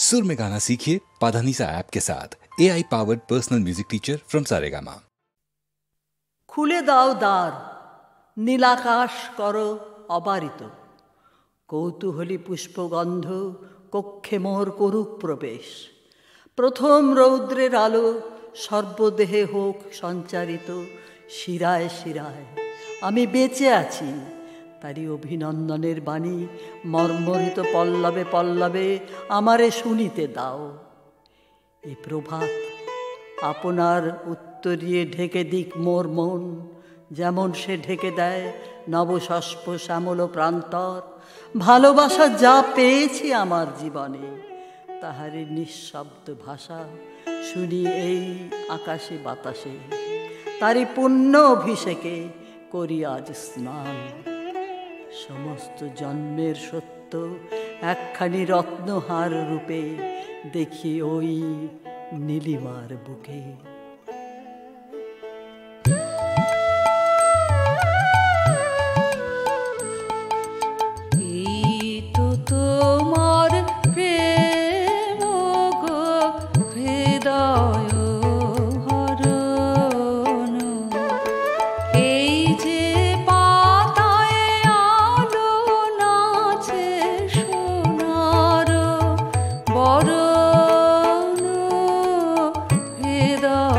सुर में गाना सीखिए पाधानीसा ऐप के साथ। AI powered personal music teacher from Saregama. খুলে দাও দ্বার, নীলাকাশ করো অবারিত, কৌতূহলী পুষ্পগন্ধ কক্ষে মোর করুক প্রবেশ। প্রথম রৌদ্রের আলো সর্বদেহে হোক সঞ্চারিত, শিরায় শিরায় আমি বেঁচে আছি, তারই অভিনন্দনের বাণী মর্মরিত পল্লবে পল্লবে আমারে শুনিতে দাও। এ প্রভাত আপনার উত্তরিয়ে ঢেকে দিক মোর মন, যেমন সে ঢেকে দেয় নবশস্প শ্যামল প্রান্তর। ভালোবাসা যা পেয়েছি আমার জীবনে, তাহারই নিঃশব্দ ভাষা শুনি এই আকাশে বাতাসে। তারই পুণ্য অভিষেকে করি আজ স্নান। সমস্ত জন্মের সত্য একখানি রত্নহার রূপে দেখি ওই নীলিমার বুকে। বরণ হৃদয়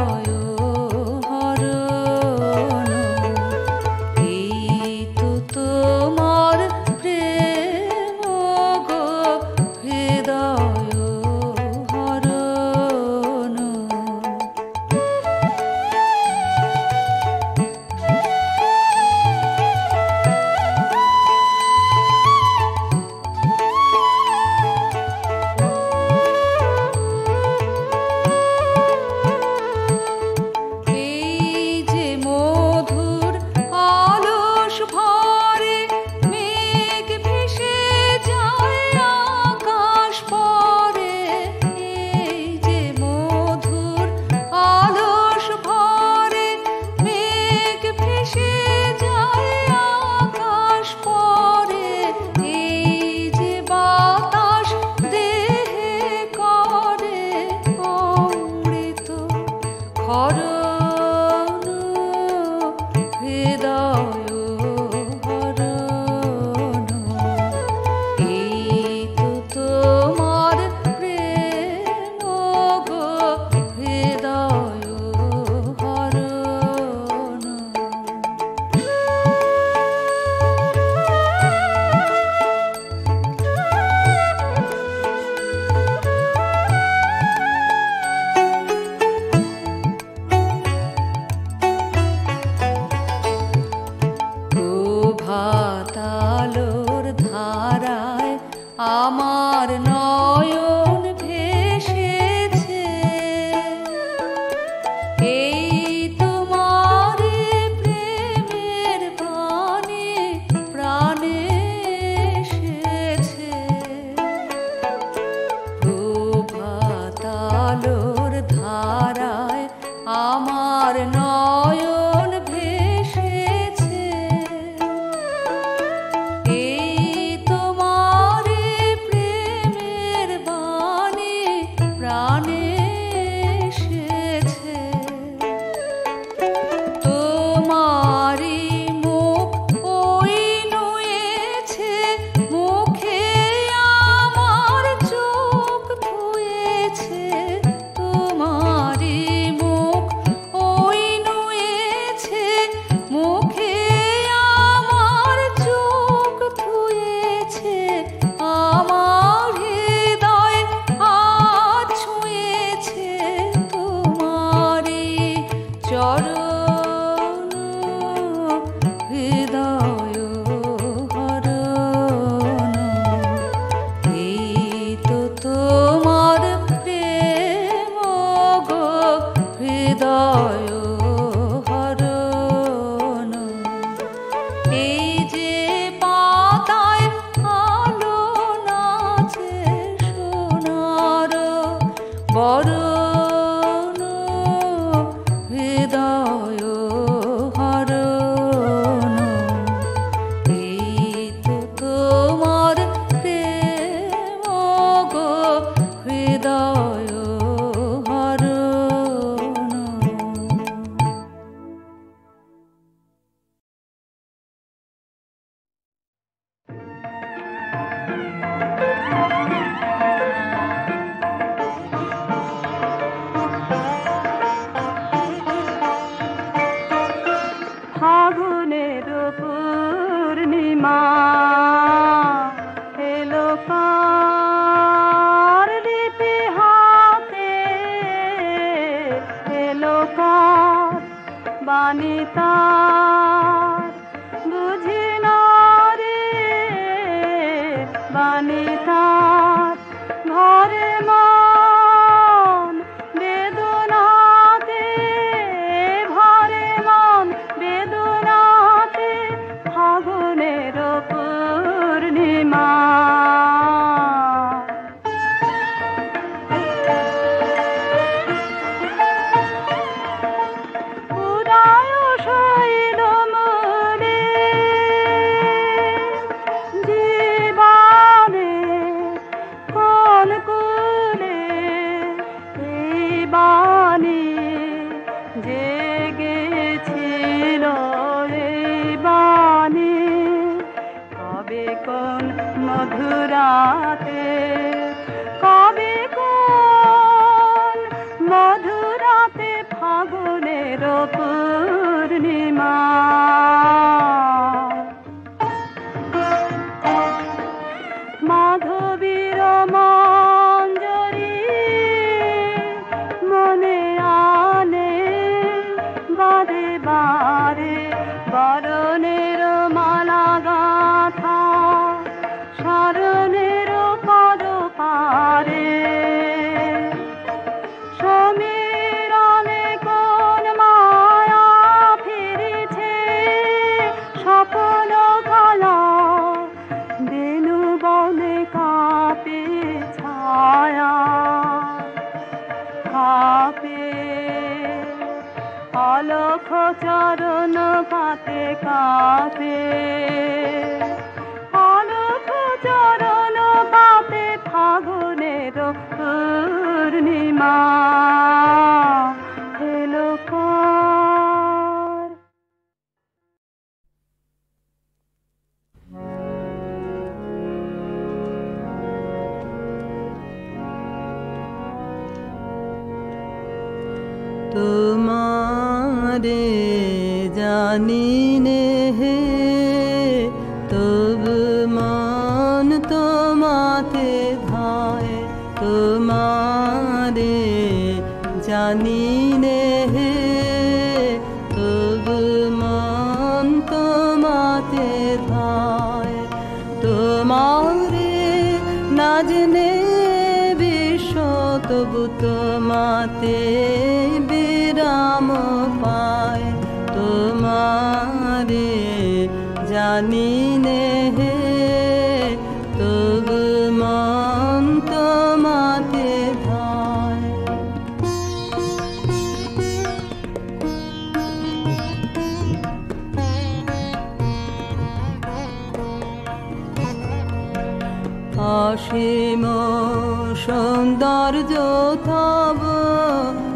বাণী তার বুঝি না রে, বাণী তার ঘরে মন বেদনাতে, ঘরে মন বেদনাতে, ফাগুনের পূর্ণিমা। মধুরাতে, কবে কোন মধুরাতে, ফাগুনের পূর্ণিমা। মাধবীর মঞ্জরি মনে আনে বারে বারে, বরণের মালা গাথা শরণের পদ পারে। সমীরণে কোন মায়া ফিরেছে, স্বপ্ন কালা বেনু বনে কাঁপে ছায়া, কাঁপে অলখ চরণ পাতে, কাঁপে চরণ পাতে, ফাগুনের পূর্ণিমা এলো কার। তোমারে জানি নে হে, তবু মন তোমাতে ধায়। তোমারে জানি নে হে, তবু মন তোমাতে ধায়। তোমারে না জেনে বিশ্ব, তবু তোমাতে বিরাম পায়। তোমারে জানি নে হে, তবু মন তোমাতে ধায়। অসীম সৌন্দর্য তব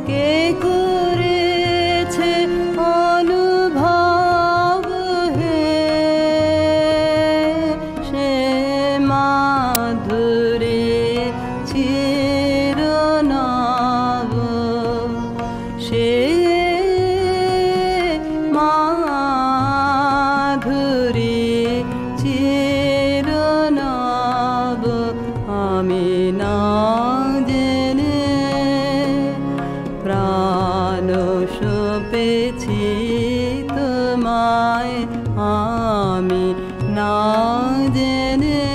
কে করেছে অনুভব হে, সে মাধুরী চিরনব, সে মাধুরী চিরনব। আমি না জেনে প্রাণ সপেছি তোমায়, আমি না জেনে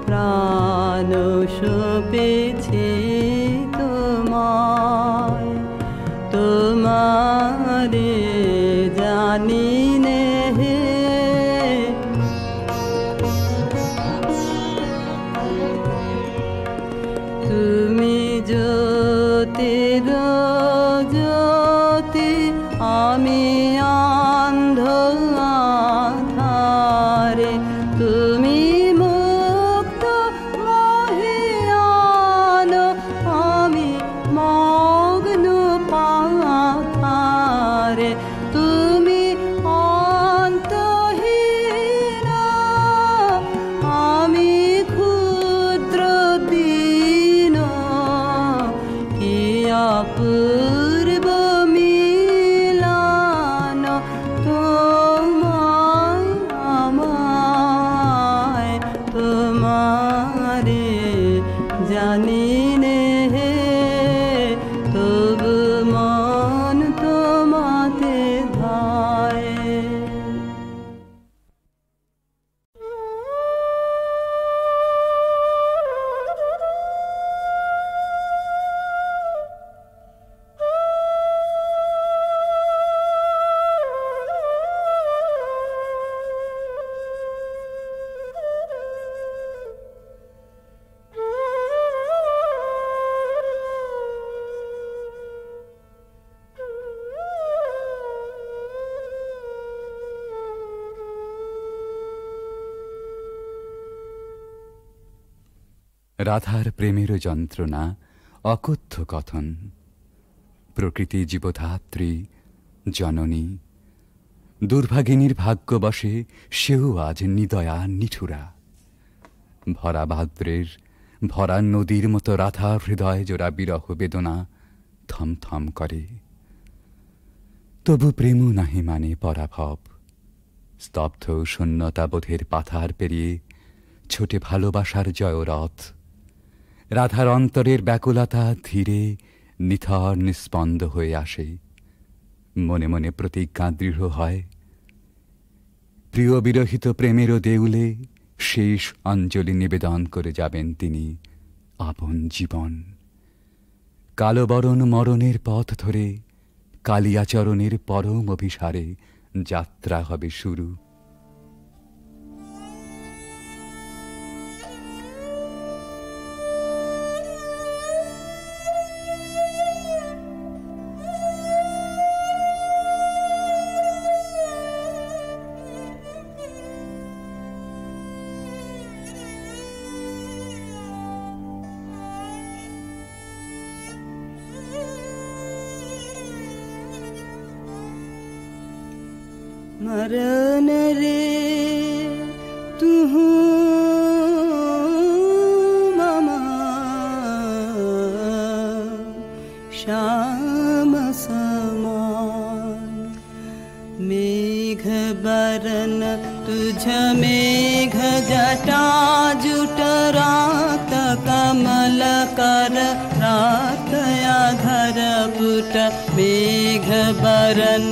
প্রাণ সপেছি তোমায়। তোমারে জানি নে হে, তুমি জ্যোতির জ্যোতি, আমি অন্ধ আধারে। তুমি মুক্ত মহিয়ান, আমি মগ্ন পাথারে। তুমি অন্তহীন, আমি ক্ষুদ্র দীন। কি অপূর্ব মিলন, তোমায় আমায়। তোমারে জানি নে হে, তবু মন তোমাতে রাধার প্রেমেরও যন্ত্রণা অকথ্য কথন। প্রকৃতি জীবধাত্রী জননী, দুর্ভাগিনীর ভাগ্যবশে সেও আজ নিদয়া নিঠুরা। ভরা ভাদ্রের ভরা নদীর মতো রাধা হৃদয় জোড়া বিরহ বেদনা থমথম করে। তবু প্রেম নাহি মানে পরাভব। স্তব্ধ শূন্যতাবোধের পাথার পেরিয়ে ছোটে ভালোবাসার জয়রথ। রাধার অন্তরের ব্যাকুলতা ধীরে নিথর নিস্পন্দ হয়ে আসে। মনে মনে প্রতিজ্ঞা দৃঢ় হয়, প্রিয় বিরহিত প্রেমেরও দেউলে শেষ অঞ্জলি নিবেদন করে যাবেন তিনি আপন জীবন। কালবরণ মরণের পথ ধরে কালিয়াচরণের পরম অভিসারে যাত্রা হবে শুরু। मरन रे तुहु ममा श्याम समान। मेघ बरन तुझ मेघ जटा जुट रात कमल कर रात आधर पुट। मेघ बरन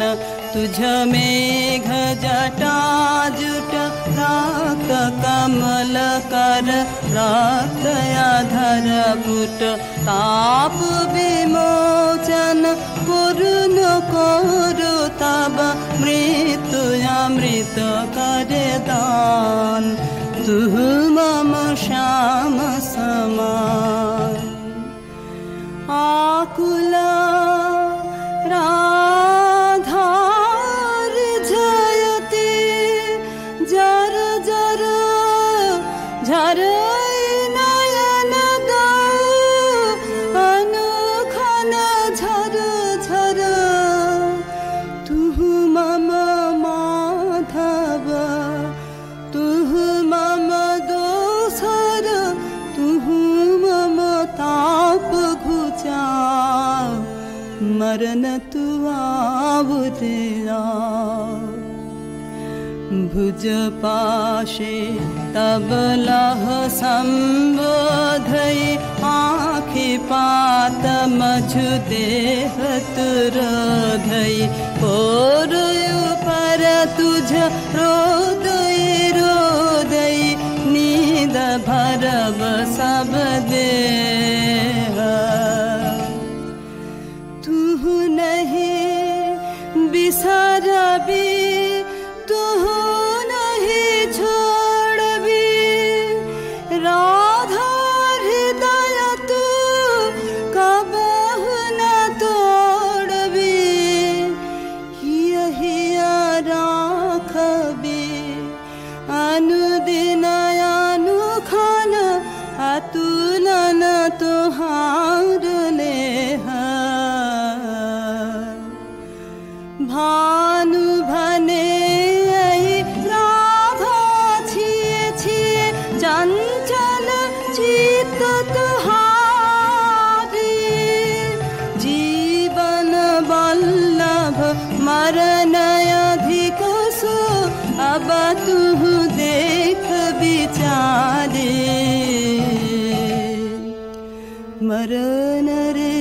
तुझ मेघ जटा जुट रात कमल कर रात आधर पुट। ताप विमोचन पूर्ण करो तब मृत्यु अमृत करे दान। तुह मम श्याम समान। आकुला मरन तु आवुरिया। भुज पाशे तब लह संबोधई आँखि पात मझु देह तुरोधई। पोरुयु पर तुझ रोदई रोदई नींद भरब सब देह। बिसरबी तुहु नहीं छोड़बी। राधा हृदय तू कबहु न तोड़बी। यही राखबी अनुदिन अनुखन अतुलन तुहार लेह। भानु भने राधा छिए छिए चंचल चित्त तुहारी। जीवन वल्लभ मरण अधिक सो अब तुह देख विचारे। मरण रे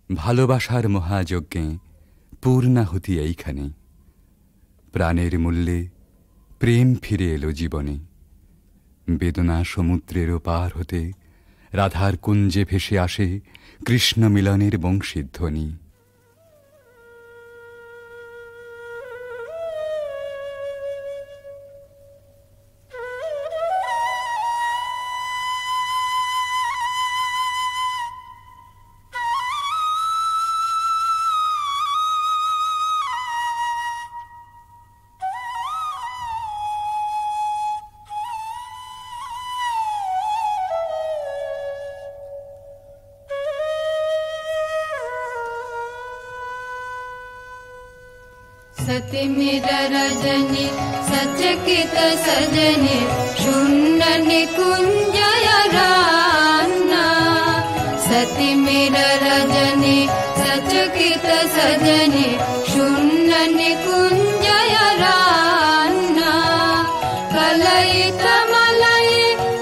ভালোবাসার মহাযজ্ঞে পূর্ণাহুতি এইখানে। প্রাণের মূল্যে প্রেম ফিরে এলো জীবনে। বেদনা সমুদ্রেরও পার হতে রাধার কুঞ্জে ভেসে আসে কৃষ্ণ মিলনের বংশীধ্বনি। सतिमिर रजनी सचकित सजनी शून्य निकुंजय रान्ना सतिमिर रजनी सचकित सजनी शून्य निकुंजय रान्ना कलयित मलय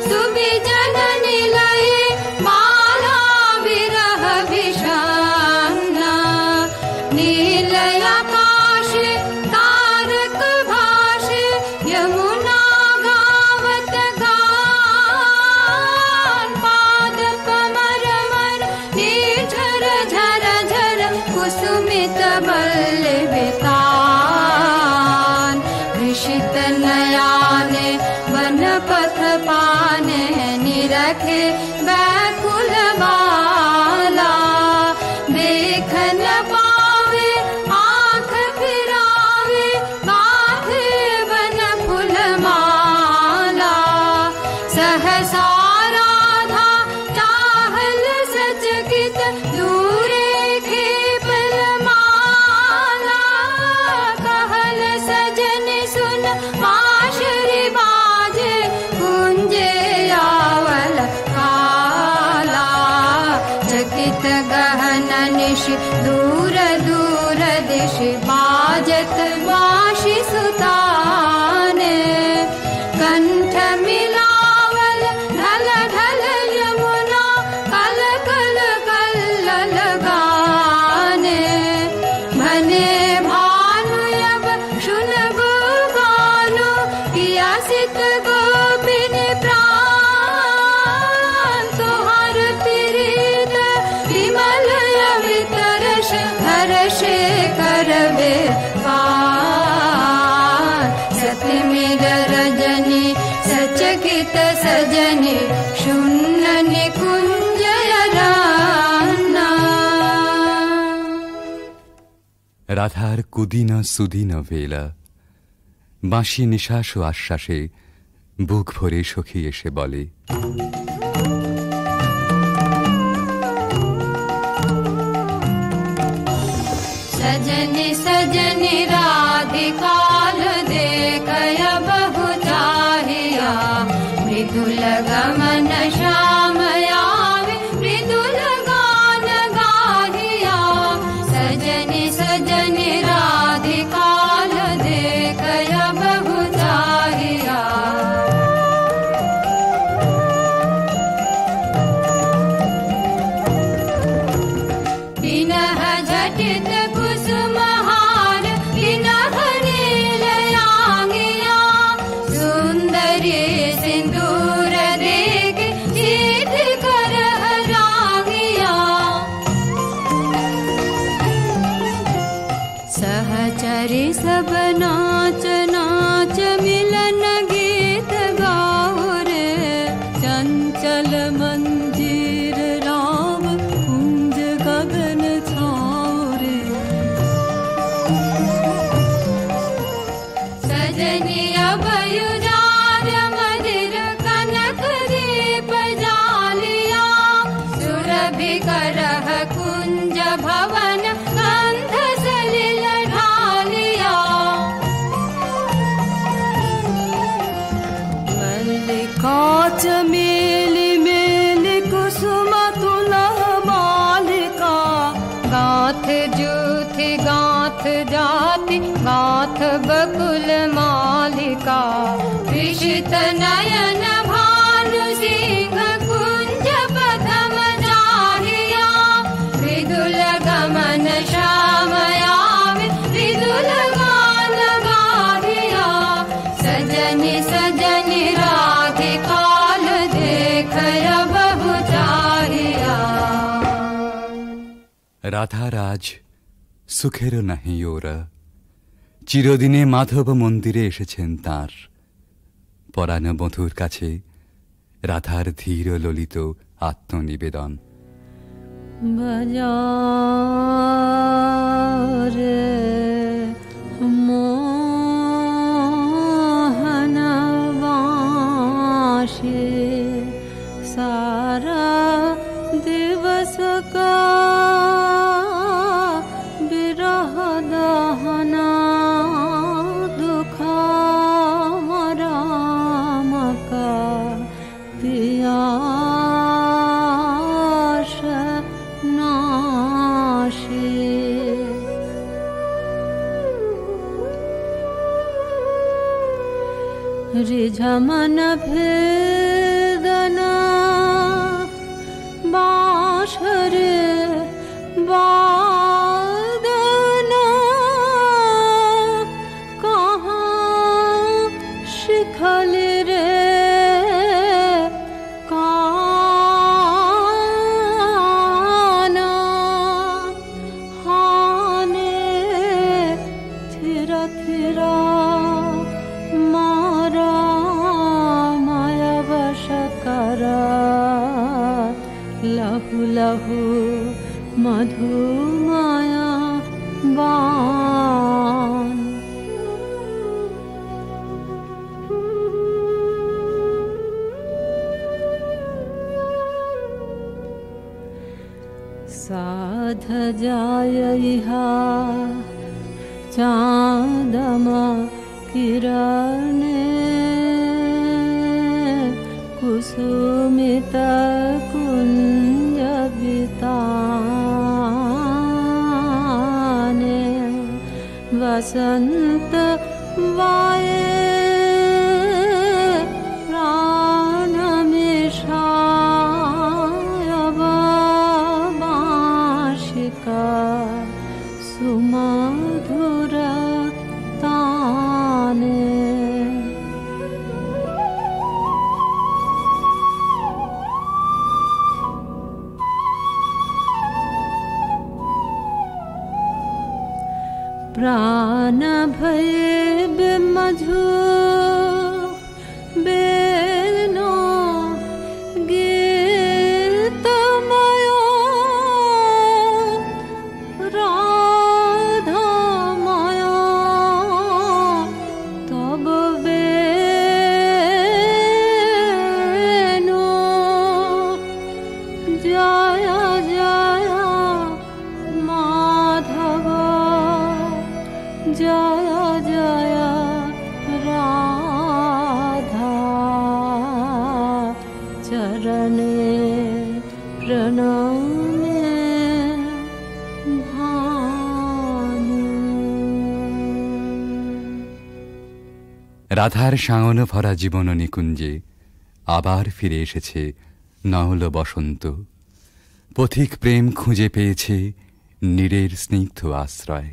सुविजन निलय माला विरह विषान्ना नीलय आकाश तारक भाष यमुना गावत गान पाद कमर मर निर्झर झर झर कुसुमित बल्लवितान कृषित नयाने वन पथ पाने निरखे बैकुल बाला देख न पावे आँख फिरावे गाथे बन फूल माला सहसा राधा चाहल सचकित दूरे खेपल माला कहल सजन सुन बांसुरी बाजे कुंजे आवल काला चकित गहन निश दूर दूर दिश बाजत बांसुरी सुताने कंठ मिलावल ढल ढल यमुना कल कल कल्लल गाने भने भानु अब शुनबो गानो पियासित गोपिनी प्राण तुहार प्रीत विमल अवितरश हर्षे करबे पार सतिमिर रजनी सचकित सजनी शून्य निकुंजय रान्ना রাধার কুদিন সুদিন বেলা বাঁশি নিঃশ্বাস ও আশ্বাসে বুক ভরে সখী এসে বলে सजनी सजनी राधिकाल देखय बहु चाहिया मृदुल गमन श्याम आवे मृदुल गान गाहिया सजनी सजनी राधिकाल देखय बहु चाहिया विनह झटित कुसुमहार विनह नीलयांगिया सुंदरी सिंदूर देख जीत कर हरागिया सहचरी सब नाच नाच मिलन गीत गाओ रे चंचल मंजीर राम कुंज गगन छाओ रे सजनी अभयुजार मदिर कनक दीप जालिया सुरभि करह कुंज भवन गंध सलिल ढालिया मल्लिका चमेली मेली कुसुम तुलह मालिका गाथ जूथि गाथ जाति गाथ बकुल मालिका विषित नयन भानु सिंह कुंज पथम जाहिया विदुल गमन श्याम आवे विदुल गान गाहिया सजनी सजनी राधिकाल देखय बहु चाहिया রাধার আজ সুখেরও নাহি ওরা চিরদিনে মাধব মন্দিরে এসেছেন তাঁর পরাণ বধূর কাছে রাধার ধীর ললিত আত্মনিবেদন বাজারে মোহন বাঁশি सारा दिवस का विरह दहना रिझमन भेदना बाँसुरी बादना कहाँ शिखल रे काना हाने थिरा थिरा मारा माया वशकरा लहु लहु मधु माया बान साध जाय इहा चाँदमा किरणे कुसुमित कुंज बिताने वसंत वाये प्राण मिशाय बाँशिका सुमधुर ताने प्राण भये बिमधु बेनो गीतमयो राधामयो तब बेनो जय जय माधव जय जय राधा चरणे प्रणामे भानु। রাধার সাঙন ভরা জীবন নিকুঞ্জে আবার ফিরে এসেছে নহল বসন্ত। পথিক প্রেম খুঁজে পেয়েছে নীড়ের স্নিগ্ধ আশ্রয়।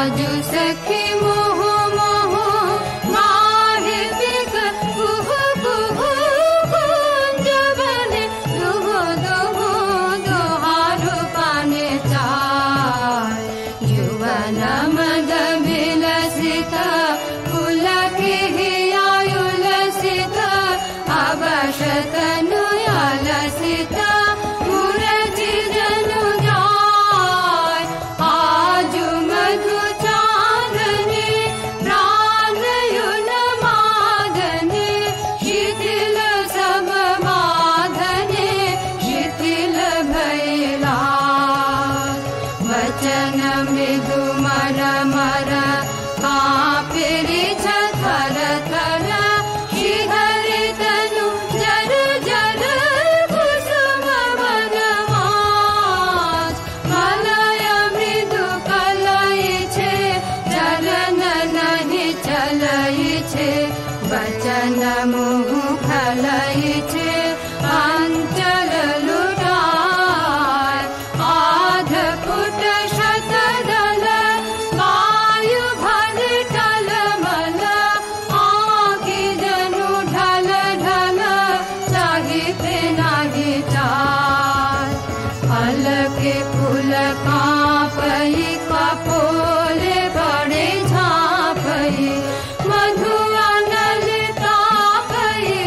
आज सखी मोह मोह माहे बिग कुह कुह कुंज बने दुह दुह दुहारु पाने चार युवन मद विलसित पुलक हियायुलसित अवशतनु लसित मुरजी जनु जाय आज मधु चांदनी प्राणयुन मादने शिथिल सब बाधने शिथिल भैला वचन मृदु मर मर कापिरि थर थर श्रीहर तनु जर जर कुसुम वनवास मलय मृदु कलय छे चलन नहीं चलय छे वचन मुह फलय छे अंचल लुटाय आध फुट शतदल वायु भर टल मल आँखि जनु ढल ढल चाहिते नाही चार फल के फूल कांपई कपोले बड़े झाँपई मधु अनल तापई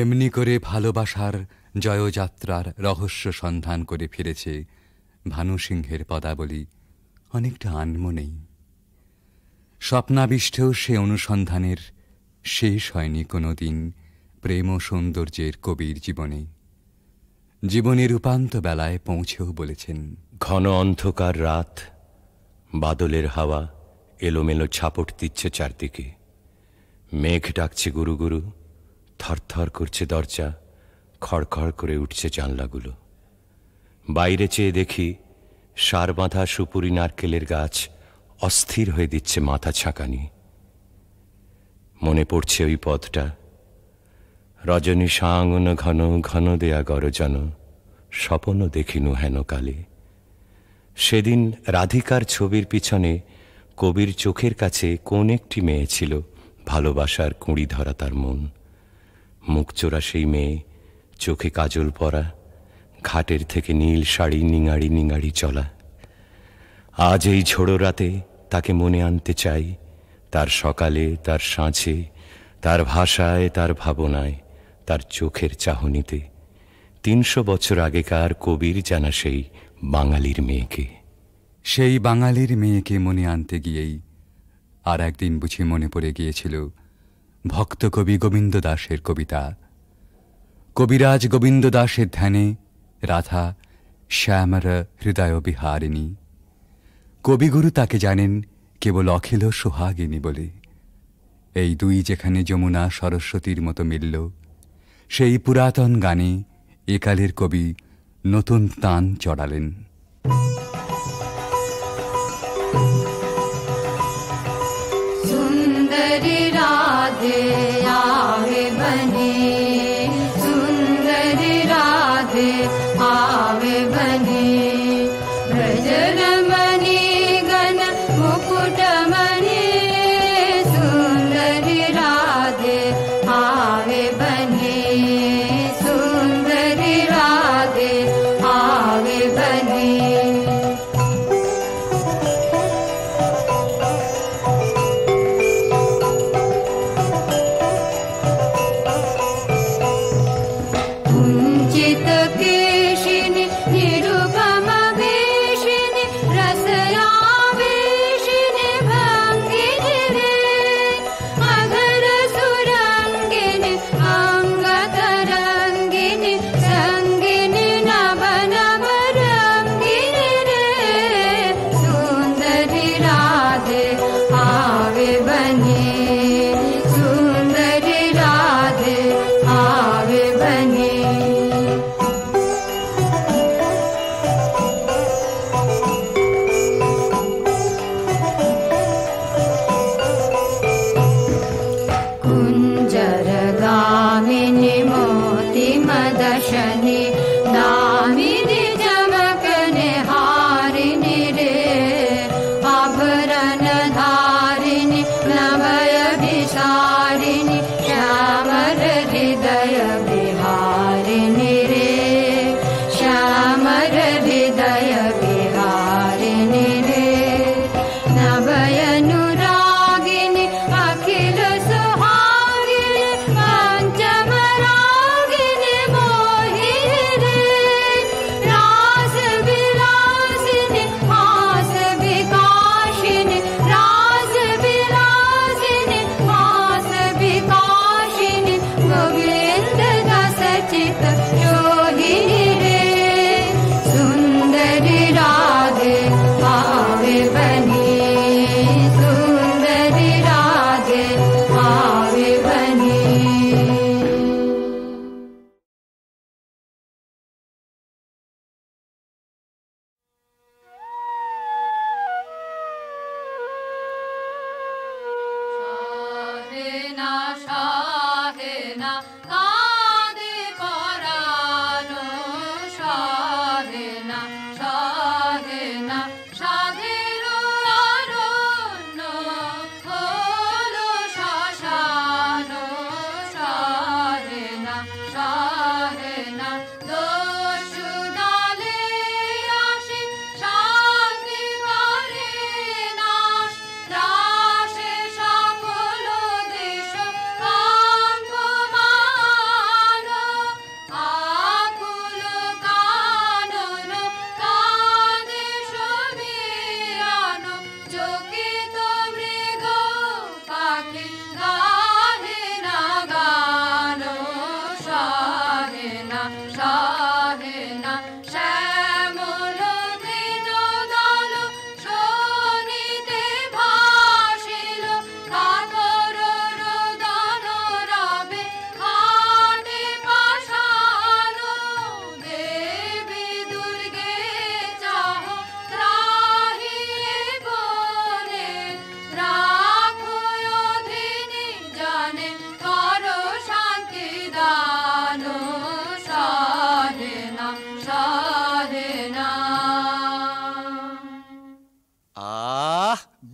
এমনি করে ভালোবাসার জয়যাত্রার রহস্য সন্ধান করে ফিরেছে ভানুসিংহের পদাবলী অনেকটা আনমনেই। স্বপ্নাবিষ্টেও সে অনুসন্ধানের শেষ হয়নি কোনো দিন প্রেম ও সৌন্দর্যের কবির জীবনে। জীবনের উপান্ত বেলায় পৌঁছেও বলেছেন, ঘন অন্ধকার রাত, বাদলের হাওয়া এলোমেলো ছাপট দিচ্ছে চারদিকে, মেঘ ডাকছে গুরু গুরু, থরথর করছে দরজা, খড়খড় করে উঠছে জানলাগুলো। বাইরে চেয়ে দেখি সার বাঁধা সুপুরি নারকেলের গাছ অস্থির হয়ে দিচ্ছে মাথা ছাঁকানি। মনে পড়ছে ওই পথটা, রজনী সাঙ্গন ঘন ঘন দেয়া গরজন, স্বপন দেখিনু হেন কালে। সেদিন রাধিকার ছবির পিছনে কবির চোখের কাছে কোন একটি মেয়ে ছিল, ভালোবাসার কুঁড়ি ধরা তার মন। মুখচোরা সেই মেয়ে, চোখে কাজল পরা, ঘাটের থেকে নীল শাড়ি নিঙাড়ি নিঙাড়ি চলা। আজ এই ঝোড়ো রাতে তাকে মনে আনতে চাই, তার সকালে, তার সাঁঝে, তার ভাষায়, তার ভাবনায়, তার চোখের চাহনিতে। ৩০০ বছর আগেকার কবির জানা সেই বাঙালির মেয়েকে। সেই বাঙালির মেয়েকে মনে আনতে গিয়েই আর একদিন বুঝি মনে পড়ে গিয়েছিল ভক্ত কবি গোবিন্দ দাসের কবিতা। কবিরাজ গোবিন্দ দাসের ধ্যানে রাধা শ্যামর হৃদয় বিহারিণী। কবিগুরু তাকে জানেন কেবল অখিল সোহাগিনী বলে। এই দুই যেখানে যমুনা সরস্বতীর মতো মিলল, সেই পুরাতন গানে একালের কবি নতুন তান চড়ালেন। सुंदरी राधे आवे बने, सुंदरी राधे आवे बने, ब्रजरमणि गण मुकुटमणि, सुंदरी राधे आवे बने, सुंदरी राधे आवे बने।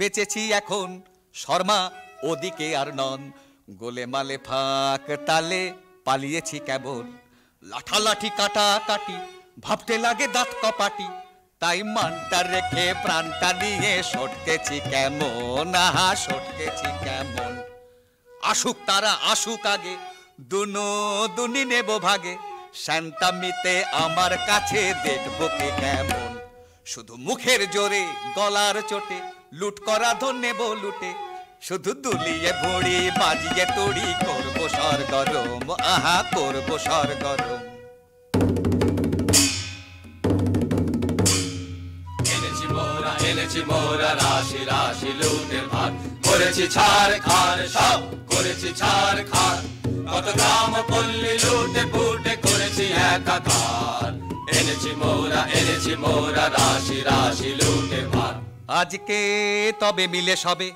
বেঁচেছি এখন, শর্মা ওদিকে আর নন। গোলে মালে ফাঁক তালে পালিয়েছি কেবল, লাঠালাঠি কাটা কাটি ভাবতে লাগে দাঁত কপাটি। তাই মানটা রেখে প্রাণটা নিয়ে সটকেছি কেমন, আহা সটকেছি কেমন। আসুক তারা আসুক আগে, দুনো দুনি নেব ভাগে। শান্তামিতে আমার কাছে দেখবো কে কেমন। শুধু মুখের জোরে গলার চোটে লুট করা ধন নেব লুটে। শুধু দুলিয়ে ভুড়ি বাজিয়ে তুড়ি করবো সরগরম, আহা করবো সরগরম। এনেছি মোরা রাশি রাশি লুটের ভাগ, করেছি ছাড় খার সব, করেছি ছাড় খার। কত গ্রাম পল্লী লুটে ফুটে করেছি একাকার। এনেছি মোরা রাশি রাশি লুটের ভাগ। আজকে তবে মিলে সবে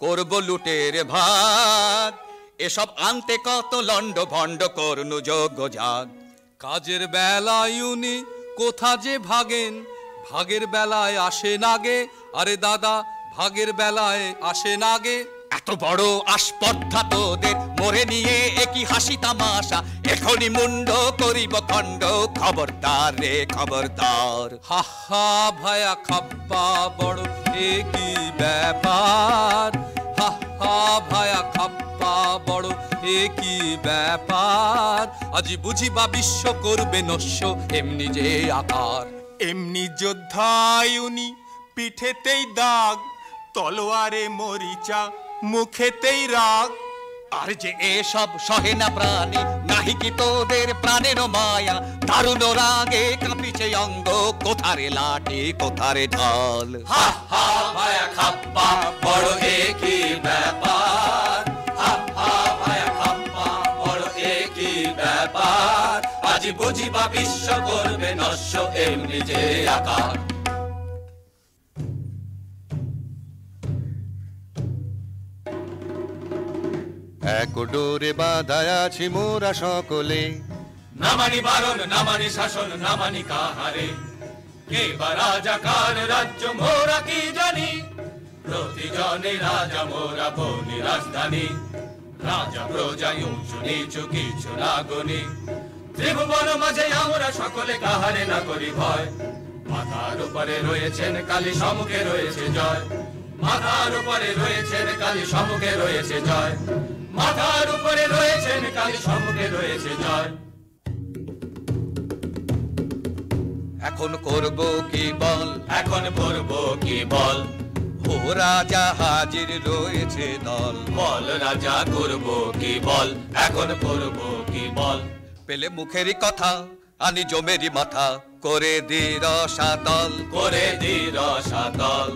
করব লুটের ভাগ। এসব আনতে কত লন্ড ভন্ড করনু যোগ্য জাগ। কাজের বেলায় উনি কোথা যে ভাগেন, ভাগের বেলায় আসে নাগে। আরে দাদা ভাগের বেলায় আসে নাগে। এত বড় আসপর্ধা তোদের, মোরে নিয়ে একই হাসি তামাশা। এখনই মুন্ড করিব খণ্ড, খবরদার রে খবরদার। হা হা ভায়া খাপ্পা বড় একই ব্যাপার। হা হা ভায়া খাপ্পা বড় একই ব্যাপার। আজি বুঝিবা বিশ্ব করবে নস্য এমনি যে আকার। এমনি যোদ্ধায় উনি পিঠেতেই দাগ, তলোয়ারে মরিচা মুখেতেই রাগ। আর যে এসব সহে না প্রাণী, নাহি কি তোদের প্রাণের মায়া। দারুণ রাগে কাঁপিছে অঙ্গ, কোথারে লাঠি কোথারে ঢাল। হা হা ভায়া খাপ্পা বড় একই ব্যাপার। হা হা ভায়া খাপ্পা বড় একই ব্যাপার। আজি বুঝিবা বিশ্ব করবে নস্য এমনি যে আকার। এক ডোরে বাঁধায় আছি মোরা সকলে, না মানি বারণ না মানি শাসন না মানি কাহারে। কে বা রাজা কার রাজ্য মোরা কি জানি, প্রতিজনে রাজা মোরা বনি রাজধানী। রাজা প্রজায় উঁচু নিচু কিছু না গনি, ত্রিভুবন মাঝে আমরা সকলে কাহারে না করি ভয়। মাথার উপরে রয়েছেন কালী, সম্মুখে রয়েছে জয়। মাথার উপরে রয়েছেন কালী, সম্মুখে রয়েছে জয়। মাথার উপরে রয়েছেন কালী, সম্মুখে রয়েছে জয়। এখন করব কি বল, এখন করব কি বল। ও রাজা হাজির রয়েছে দল। বল রাজা করব কি বল, এখন করব কি বল। পেলে মুখেরই কথা আনি জমেরি মাথা, করে দি রসাতল, করে দি রসাতল।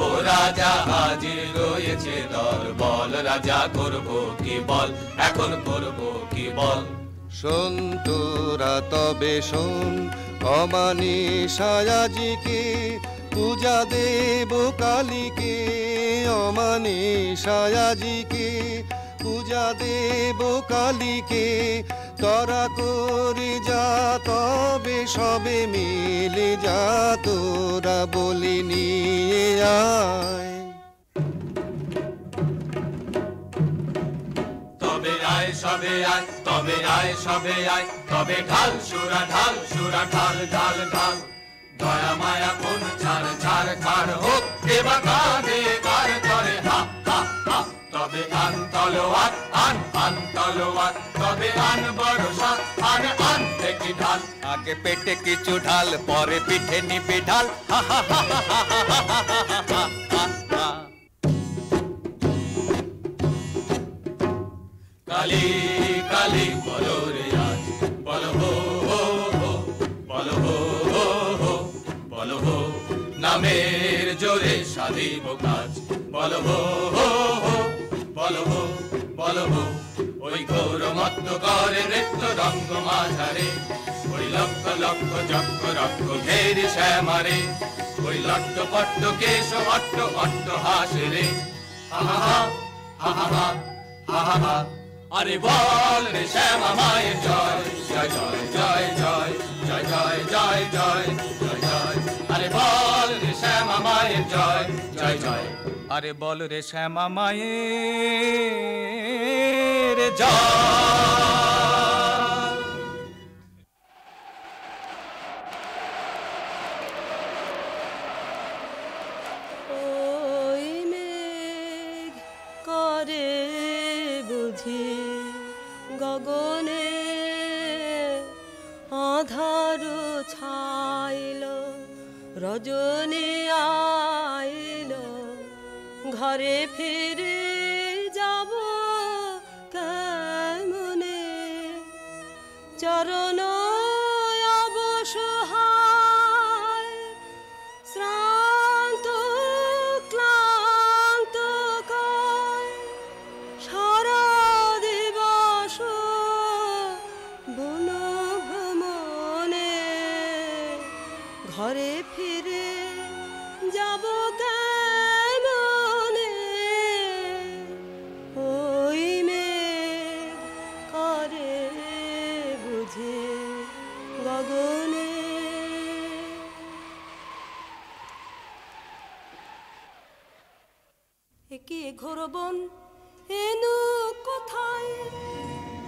ও রাজা হাজির রয়েছে দল, বল রাজা করব কি বল, এখন করব কি বল। শোন তোরা তবে শোন, অমানিসায় আজিকে পূজা দেব কালীকে। অমানিসায় আজিকে পূজা দেব কালীকে। তোরা করে যা তবে সবে মিলে যা, তোরা বলি নিয়ে আয়। তবে আয় সবে আয়, তবে আয় সবে আয়, তবে ঢাল সুরা ঢাল সুরা ঢাল ঢাল ঢাল। দয়া মায়া কোন ছাড় ছাড় ছাড় হোক, দেবা কাঁধে কার করে হা হা হা। তবে আন তলোয়ার আন তলোয়ার, তবে আন বড় সাত আন দেখি ঢাল। আগে পেটে কিছু ঢাল, পরে পিঠে নিবি ঢাল। হা হা হা হা হা হা হা হা হা। কালী কালী বলো রে আজ, বলো হো হো হো, বলো হো হো হো, বলো হো। নামের জোরে সাধিব কাজ, বলো হো হো হো, বলো হো বলো হো। ওই ঘোর মত্ত করে নৃত্য রঙ্গ মাঝারে, ওই লক্ষ লক্ষ চক্র রক্ষ ঘেরে শ্যামারে। ওই লট্ট পট্ট কেশ অট্ট অট্ট হাসে রে, হা হা হা হা হা হা হা হা। আরে বল রে শ্যামা মায়ের জয়, জয় জয় জয় জয় জয় জয় জয় জয় জয় জয়। আরে বল রে শ্যামা মায়ের জয়, জয় জয়। আরে বল রে শ্যামা মায়ের জয়। ওই মেঘ করে বুঝি গগনে আধার ছাইল, রজনী আইল, ঘরে ফিরে যাব কেমনে, চরণ অবসহায় শ্রান্ত ক্লান্ত কায়, সারা দিবস বন ভ্রমণে, ঘরে ফিরে যাব কেমনে, ওই মেঘ করে বুঝে গগনে। একে ঘোর বন এনু কোথায়,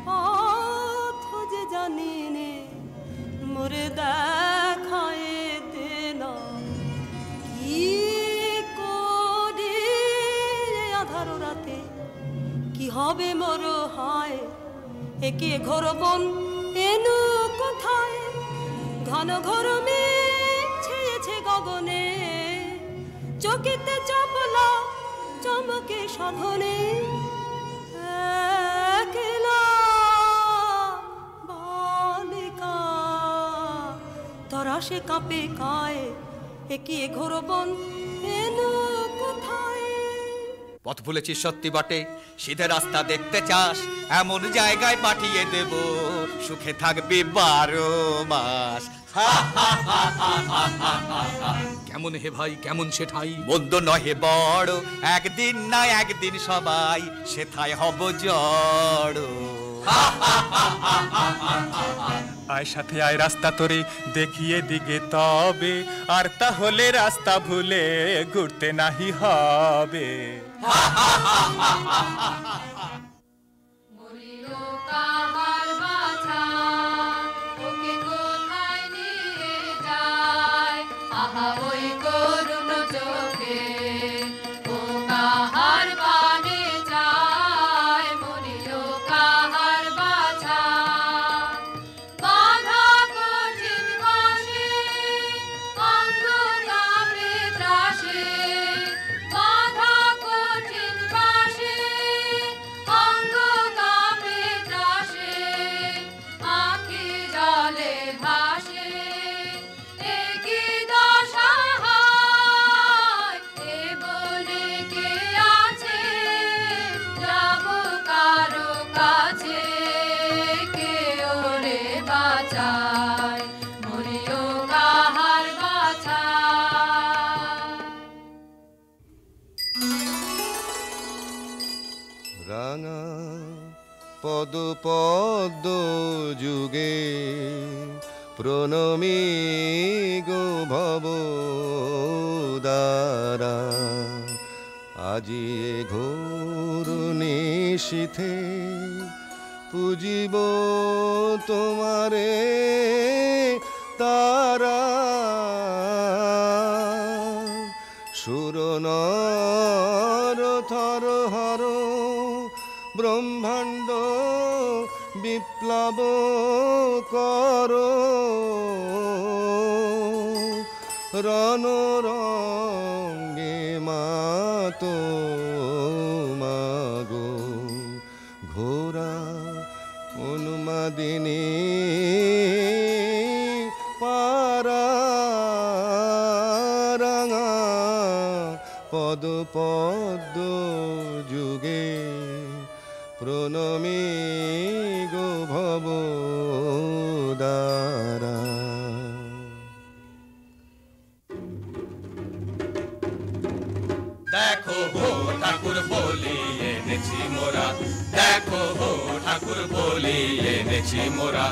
পথ যে জানি নে, মোরে দেখায় দেনা কি করি আধার রাতে, কি হবে মোর হায়। একে ঘোর বন এনু কোথায়, ঘন ঘোর মেঘ ছেয়েছে গগনে, চকিতে চপলা চমকে সাধনে, একলা বালিকা তরাসে কাঁপে কায়। একে ঘোর বন এনু কোথায়। পথ ভুলেছিস সত্যি বটে, সিধে রাস্তা দেখতে চাস, এমন জায়গায় পাঠিয়ে দেব, সুখে থাকবি 12 মাস। কেমন হে ভাই কেমন সেঠাই, মন্দ নহে বড়, একদিন না একদিন সবাই সেথায় হব জড়। আয় সাথে আয় রাস্তা তোরে দেখিয়ে দিগে তবে, আর তাহলে রাস্তা ভুলে ঘুরতে নাহি হবে। কাহার বাছা ওকে কোথায় নিয়ে যায়, আহা ওই করুণ চোখে ও কাহার পানে যায়, মরিও কাহার বাছা। বাধা কঠিন বাসে অঙ্গ কাঁপে ত্রাসে, বাধা কঠিন বাসে অঙ্গ কাঁপে ত্রাসে, আঁখি জলে ভাসে একই দশা হয়। এ বনে কে আছে যাব কারো কাছে, কে ওরে বাঁচায়, মরিও কাহার বাছা। রাঙা পদ পদ্ম যুগে প্রণমী গো ভব দ্বারা, আজি এ ঘোর নিশীথে পুজিব তোমারে তারা। সুর নর থর হর ব্রহ্মাণ্ড বিপ্লব কর, রণ রঙ্গে মাতো মাগো, ঘোরা উন্মাদিনী পারা। রাঙা পদ পদ্ম যুগে প্রণমী গো ভব দ্বারা। দেখো হো ঠাকুর বলি এনেছি মোরা, দেখো হো ঠাকুর বলি এনেছি মোরা,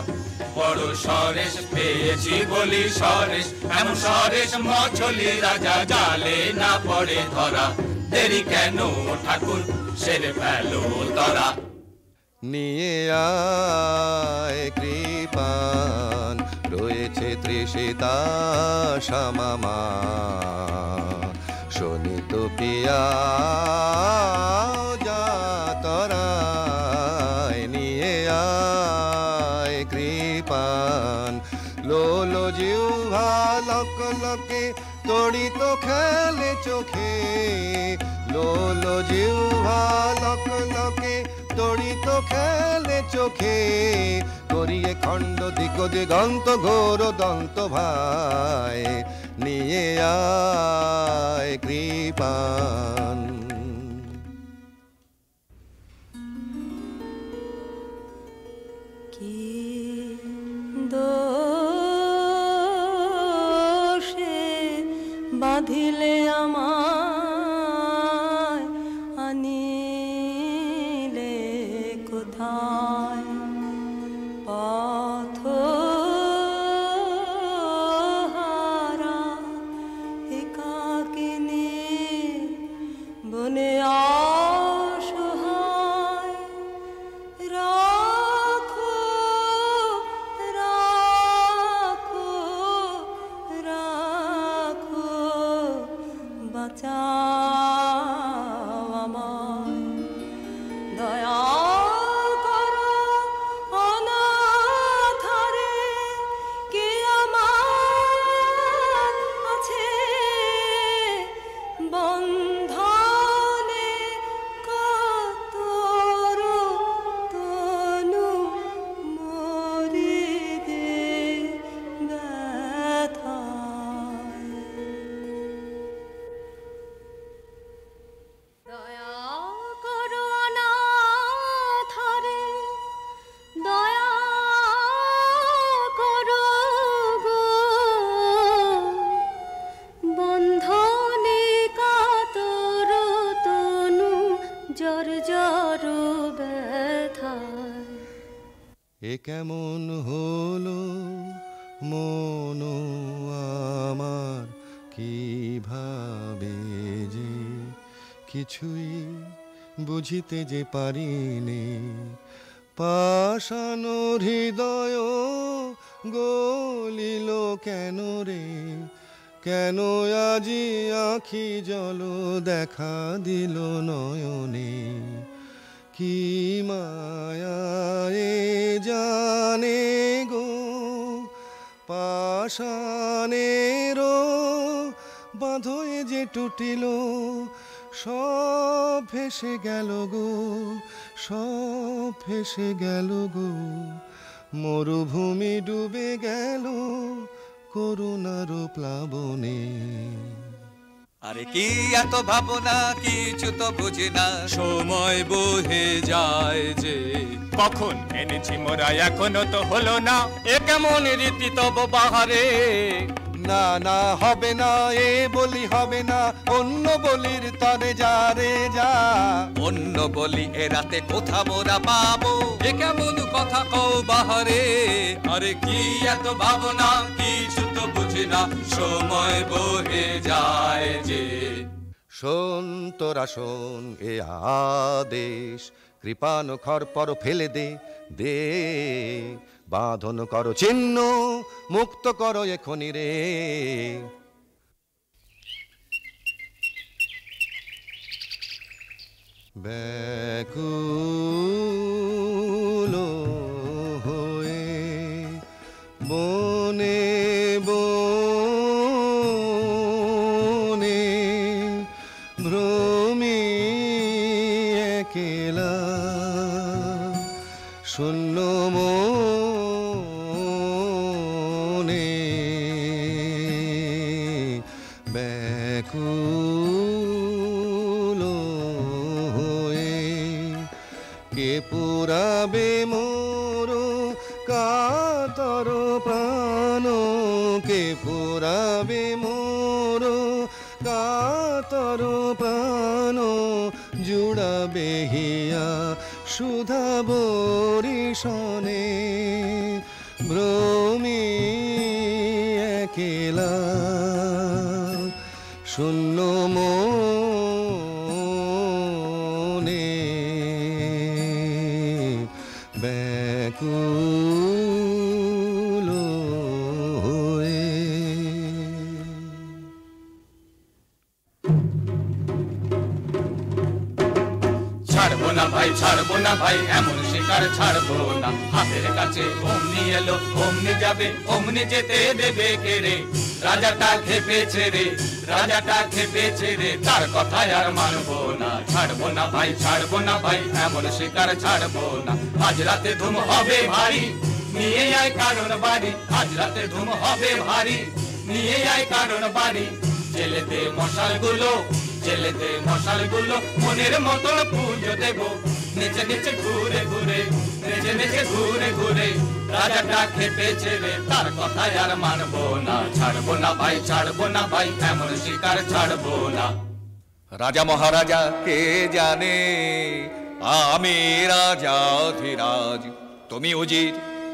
বড় সরেশ পেয়েছি বলি সরেশ, এমন সরেশ মছলি রাজা জালে না পড়ে ধরা। দেরি কেন ঠাকুর সেরে ফেলো তরা। নিয়ে আয় কৃপান, রয়েছে তৃষিতা শ্যামামা, শোনিত পিয়া যা তরায়। নিয়ে আয় কৃপান, লোলো জিহ্বা লক লকে তড়িত খেলে চোখে, লোলো জিহ্বা লক লকে তড়িত খেলে চোখে, করিয়ে খণ্ড দিক দিগন্ত ঘোর দন্ত ভাই। নিয়ে আয় কৃপান। কি দোষে বাঁধিলে আমায়, আনিলে কোথায় পথহারা একাকিনী বনে অসহায়। রাখো রাখো রাখো বাঁচাও আমায়, দয়া করো অনাথারে কে আমার আছে বন্ধনে কাতর তনু মরিদে ব্যথায়। দয়া করো অনাথারে, দয়া করো গো, বন্ধনে কাতর তনু জর জর ব্যথায়। এ কেমন হলো মন আমার, কিভাবে যে কিছুই বুঝিতে যে পারিনি। পাষাণ হৃদয় গলিল কেন রে, কেন আজি আখি জল দেখা দিল নয়নে। কি মায়ায়ে জানে গো পাষাণেরও বাঁধয়ে যে টুটিল, সব ভেসে গেল গো, সব ভেসে গেল গো। মরুভূমি ডুবে গেল করুণার প্লাবনে। আরে কি এত ভাবনা, কিছু তো বুঝি না। সময় বহে যায় যে, কখন এনেছি মোরা এখনো তো হলো না। এ কেমন রীতি তব বাহারে, না না হবে না এ বলি হবে না, অন্য বলির তরে যা রে যা। অন্য বলি এ রাতে কোথা মোরা পাবো, এ কেমন কথা কও বাহারে। আরে কি এত ভাবনা, কিছু তো বুঝি না। সময় বহে যায় যে, শোন তোরা শোন এ আদেশ, কৃপান খর পর ফেলে দে দে, বাঁধন করো চিহ্ন, মুক্ত করো এখনি রে। ব্যাকুল হয়ে বনে বনে ভ্রমি একেলা, শূন্য মনে ব্যাকুল হয়ে কে পুরাবে মোর কাতর প্রাণ, কে পুরাবে মোর কাতর প্রাণ, জুড়াবে হিয়া সুধা বরিশনে। ভ্রমি একেলা শূন্য মনে ছাড়বো না ভাই, ছাড়বো না ভাই, এমন শিকার ছাড়বো না। হাতের কাছে অমনি এলো, অমনি যাবে, অমনি যেতে দেবে কে রে? রাজাটা খেপেছে রে, রাজাটা খেপেছে রে, তার কথায় আর মানবো না। ছাড়বো না ভাই, ছাড়বো না ভাই, এমন শিকার ছাড়বো না। আজ রাতে ধুম হবে ভারী, নিয়ে আয় কারণ বাড়ি। আজ রাতে ধুম হবে ভারী, নিয়ে আয় কারণ বাড়ি। জেলেতে মশালগুলো, জেলেতে মশালগুলো মনের মতন পুজো দেবো। নেচে নেচে ঘুরে ঘুরে, নেচে নেচে ঘুরে ঘুরে, রাজাটা খেপেছে রে, তার কথায় আর মানবো না। ছাড়বো না ভাই, ছাড়বো না ভাই, এমন শিকার ছাড়বো না। রাজা মহারাজা কে জানে, আমি রাজা ধীরাজ, তুমি উজির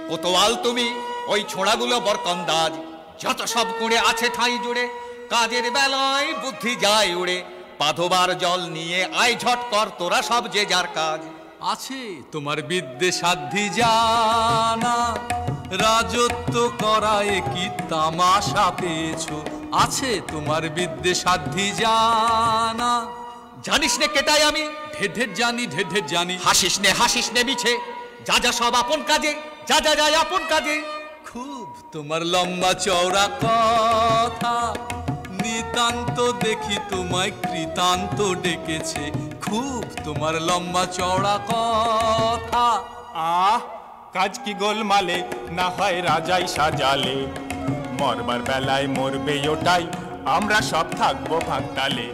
কোতোয়াল, তুমি ওই ছোড়াগুলো বরকন্দাজ। যত সব কুঁড়ে আছে ঠাঁই জুড়ে, কাজের বেলায় বুদ্ধি যায় উড়ে। পাধবার জল নিয়ে আয় ঝট কর তোরা সব যে যার কাজ। আছে তোমার বিদ্যে সাধ্যি জানা, রাজত্ব করায় কি তামাশা পেয়েছো? আছে তোমার বিদ্যে সাধ্যি জানা। জানিস নে কেটাই আমি, ঢের ঢের জানি, ঢের ঢের জানি। হাসিস নে মিছে, যা যা সব আপন কাজে, যা যা যায় আপন কাজে। খুব তোমার লম্বা চওড়া কথা, নিতান্ত দেখি তোমায় কৃতান্ত ডেকেছে। খুব তোমার লম্বা চওড়া কথা। কাজ কি গোলমালে, না হয় রাজাই সাজালে। মরবার বেলায় মরবে ওটাই, আমরা সব থাকবো ভাগতালে।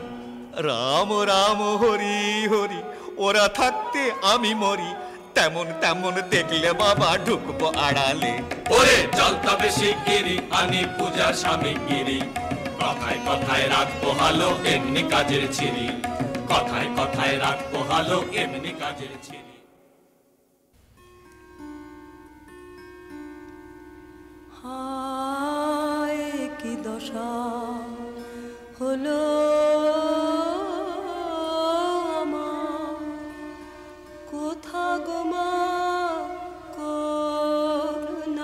রাম রাম হরি হরি, ওরা থাকতে আমি মরি। তেমন তেমন দেখলে বাবা ঢুকবো আড়ালে। ওরে চল তবে শিগগিরি, আনি পূজার সামগ্রী। কথায় কথায় রাখবো হালো, এমনি কাজের ছিরি। কথায় কথায় রাখবো হালো, এমনি কাজের ছিরি। হায় কি দশা হলো আমার, কোথা গো মা করুণাময়ী,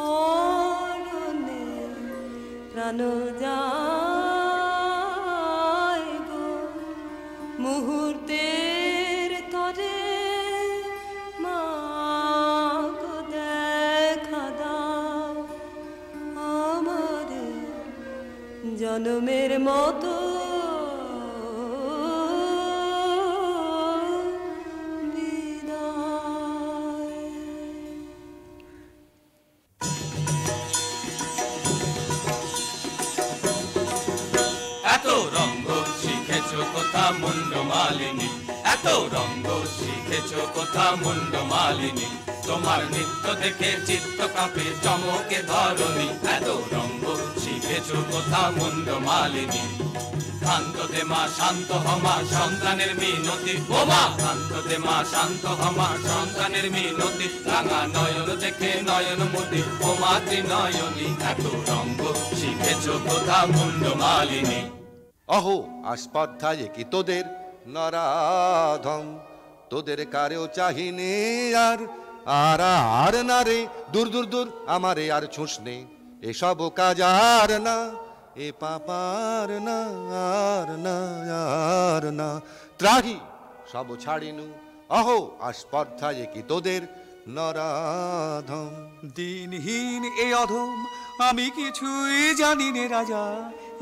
অরণ্যে প্রাণ যায় গো মুহূর্তের তরে। মা গো দেখা দাও আমারে জনমের মতো এত রঙ্গ শিখেছো কোথা মুন্ড মালিনী, এত রঙ্গ শিখেছো কোথা মুন্ড মালিনী। তোমার নৃত্য দেখে চিত্ত কাঁপে চমকে ধরণী। এত রঙ্গ শিখেছো কোথা মুন্ড মালিনী। শান্ত দে মা, শান্ত হমা, সন্তানের মিনতি। ও মা শান্ত দে মা, শান্ত হমা, সন্তানের মিনতি। রাঙা নয়ন দেখে নয়ন মতি, ও মা ত্রিনয়নী। এত রঙ্গ শিখেছো কোথা মুন্ড মালিনী। অহো আস্পর্ধায় কি তোদের নরাধম, তোদের কারেও চাহিনে আর আর আর না রে। দূর দূর দূর আমারে আর ছুঁসনে, এসব কাজ আর না, এ পাপার না আর না আর না। ত্রাহি সব ছাড়িনু, অহো আস্পর্ধায় কি তোদের নরাধম। দিনহীন এ অধম আমি কিছুই জানি নে রাজা,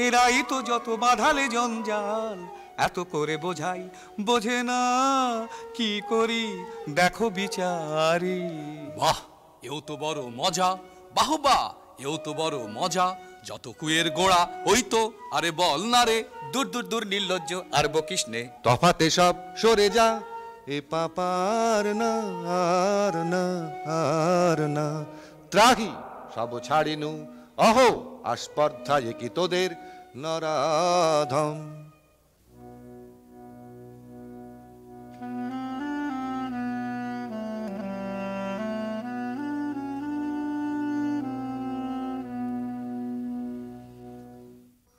এরাই তো যত বাঁধালে জঞ্জাল। এত করে বোঝাই বোঝে না, কি করি দেখো বিচারি। বাহ, এও তো বড় মজা, বাহবা এও তো বড় মজা। যত কুয়ের গোড়া ওই তো, আরে বল না রে। দূর দূর দূর নির্লজ্জ আর বকিস নে। তফাতে সব সরে যা, এ পাপার না আর না আর না। ত্রাহি সব ছাড়িনু, অহো আস্পর্ধায় কি তোদের নরাধম।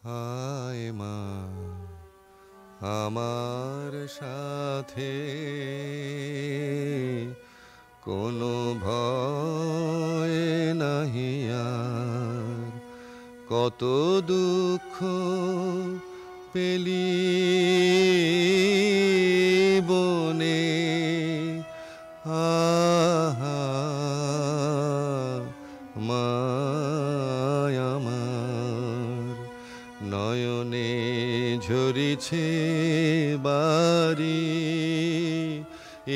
হায় মা আমার সাথে কোনো ভয় নাহি আর, কত দুঃখ পেলি ঝরিছে বাড়ি,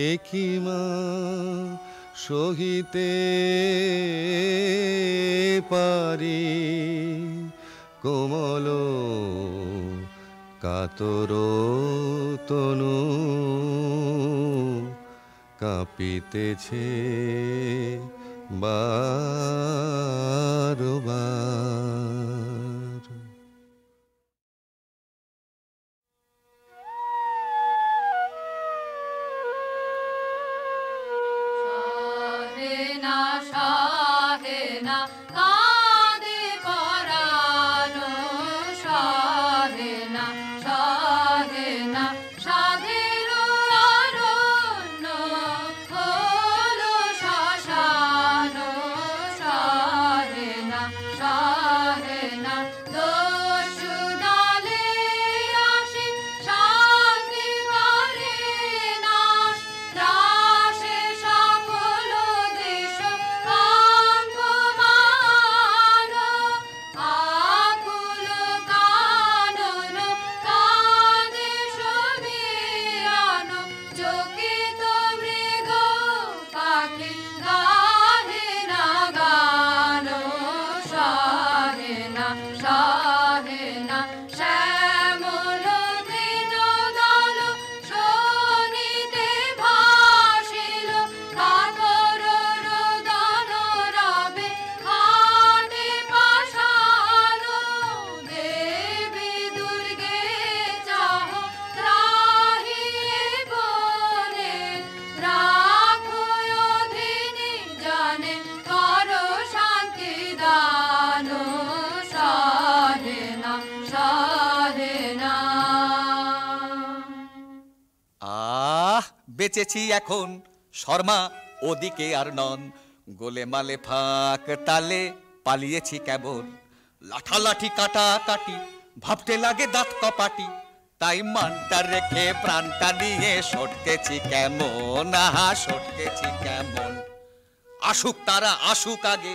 একই মা সহিতে পারি, কোমল কাতর তনু কাঁপিতেছে বারবার। শাহেনা শাহেনা কাঁদে পরানো, শাহেনা শাহেনা সাধের অরণ্য হলো শ্মশানো, শাহেনা শাহেনা দস্যু দলে আসে শান্তি করে নাশ, ত্রাসে সকল দেশ কম্পমান, আকুল কানন কাঁদে সমীরণ, চকিত মৃগ পাখি গাহে না গান, শাহেনা শাহেনা শ্যামল তৃণ দল শোনিতে ভাসিল, কাতর রোদন রবে হাতে পাষাণ, দেবী দুর্গে চাহ ত্রাহিয়ে বলে, রাখো অধীনে জানে করো শান্তি দান, শাহেনা শাহেনা। বেঁচেছি এখন শর্মা ওদিকে আর নন, গোলেমালে ফাঁক তালে পালিয়েছি কেবল, লাঠালাঠি কাটা কাটি ভাবতে লাগে দাঁত কপাটি, তাই মানটা রেখে প্রাণটা নিয়ে সটকেছি কেমন, আহা সটকেছি কেমন। আসুক তারা আসুক আগে,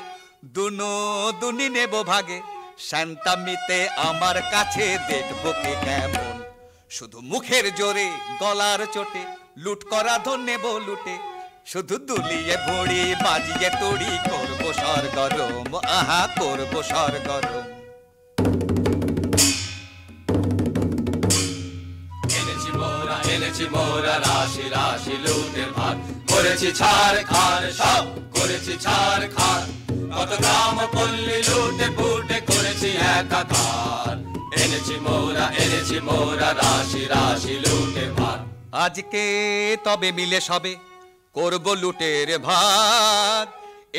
দুনো দুনি নেব ভাগে, শান্তামিতে আমার কাছে দেখবো কে কেমন। শুধু মুখের জোরে গলার চোটে লুট করা ধন নেব লুটে, শুধু দুলিয়ে ভড়ি বাজিয়ে তুড়ি করবো সরগরম, আহা করবো সরগরম। এনেছি মোরা রাশি রাশি লুটের ভার, করেছি ছাড় খার সব করেছি ছাড় খার, কত গ্রাম পল্লী লুটে পুটে করেছি একাকার। এনেছি মোরা রাশি রাশি লুটের ভার, আজকে তবে মিলে সবে করবো লুটের ভাগ,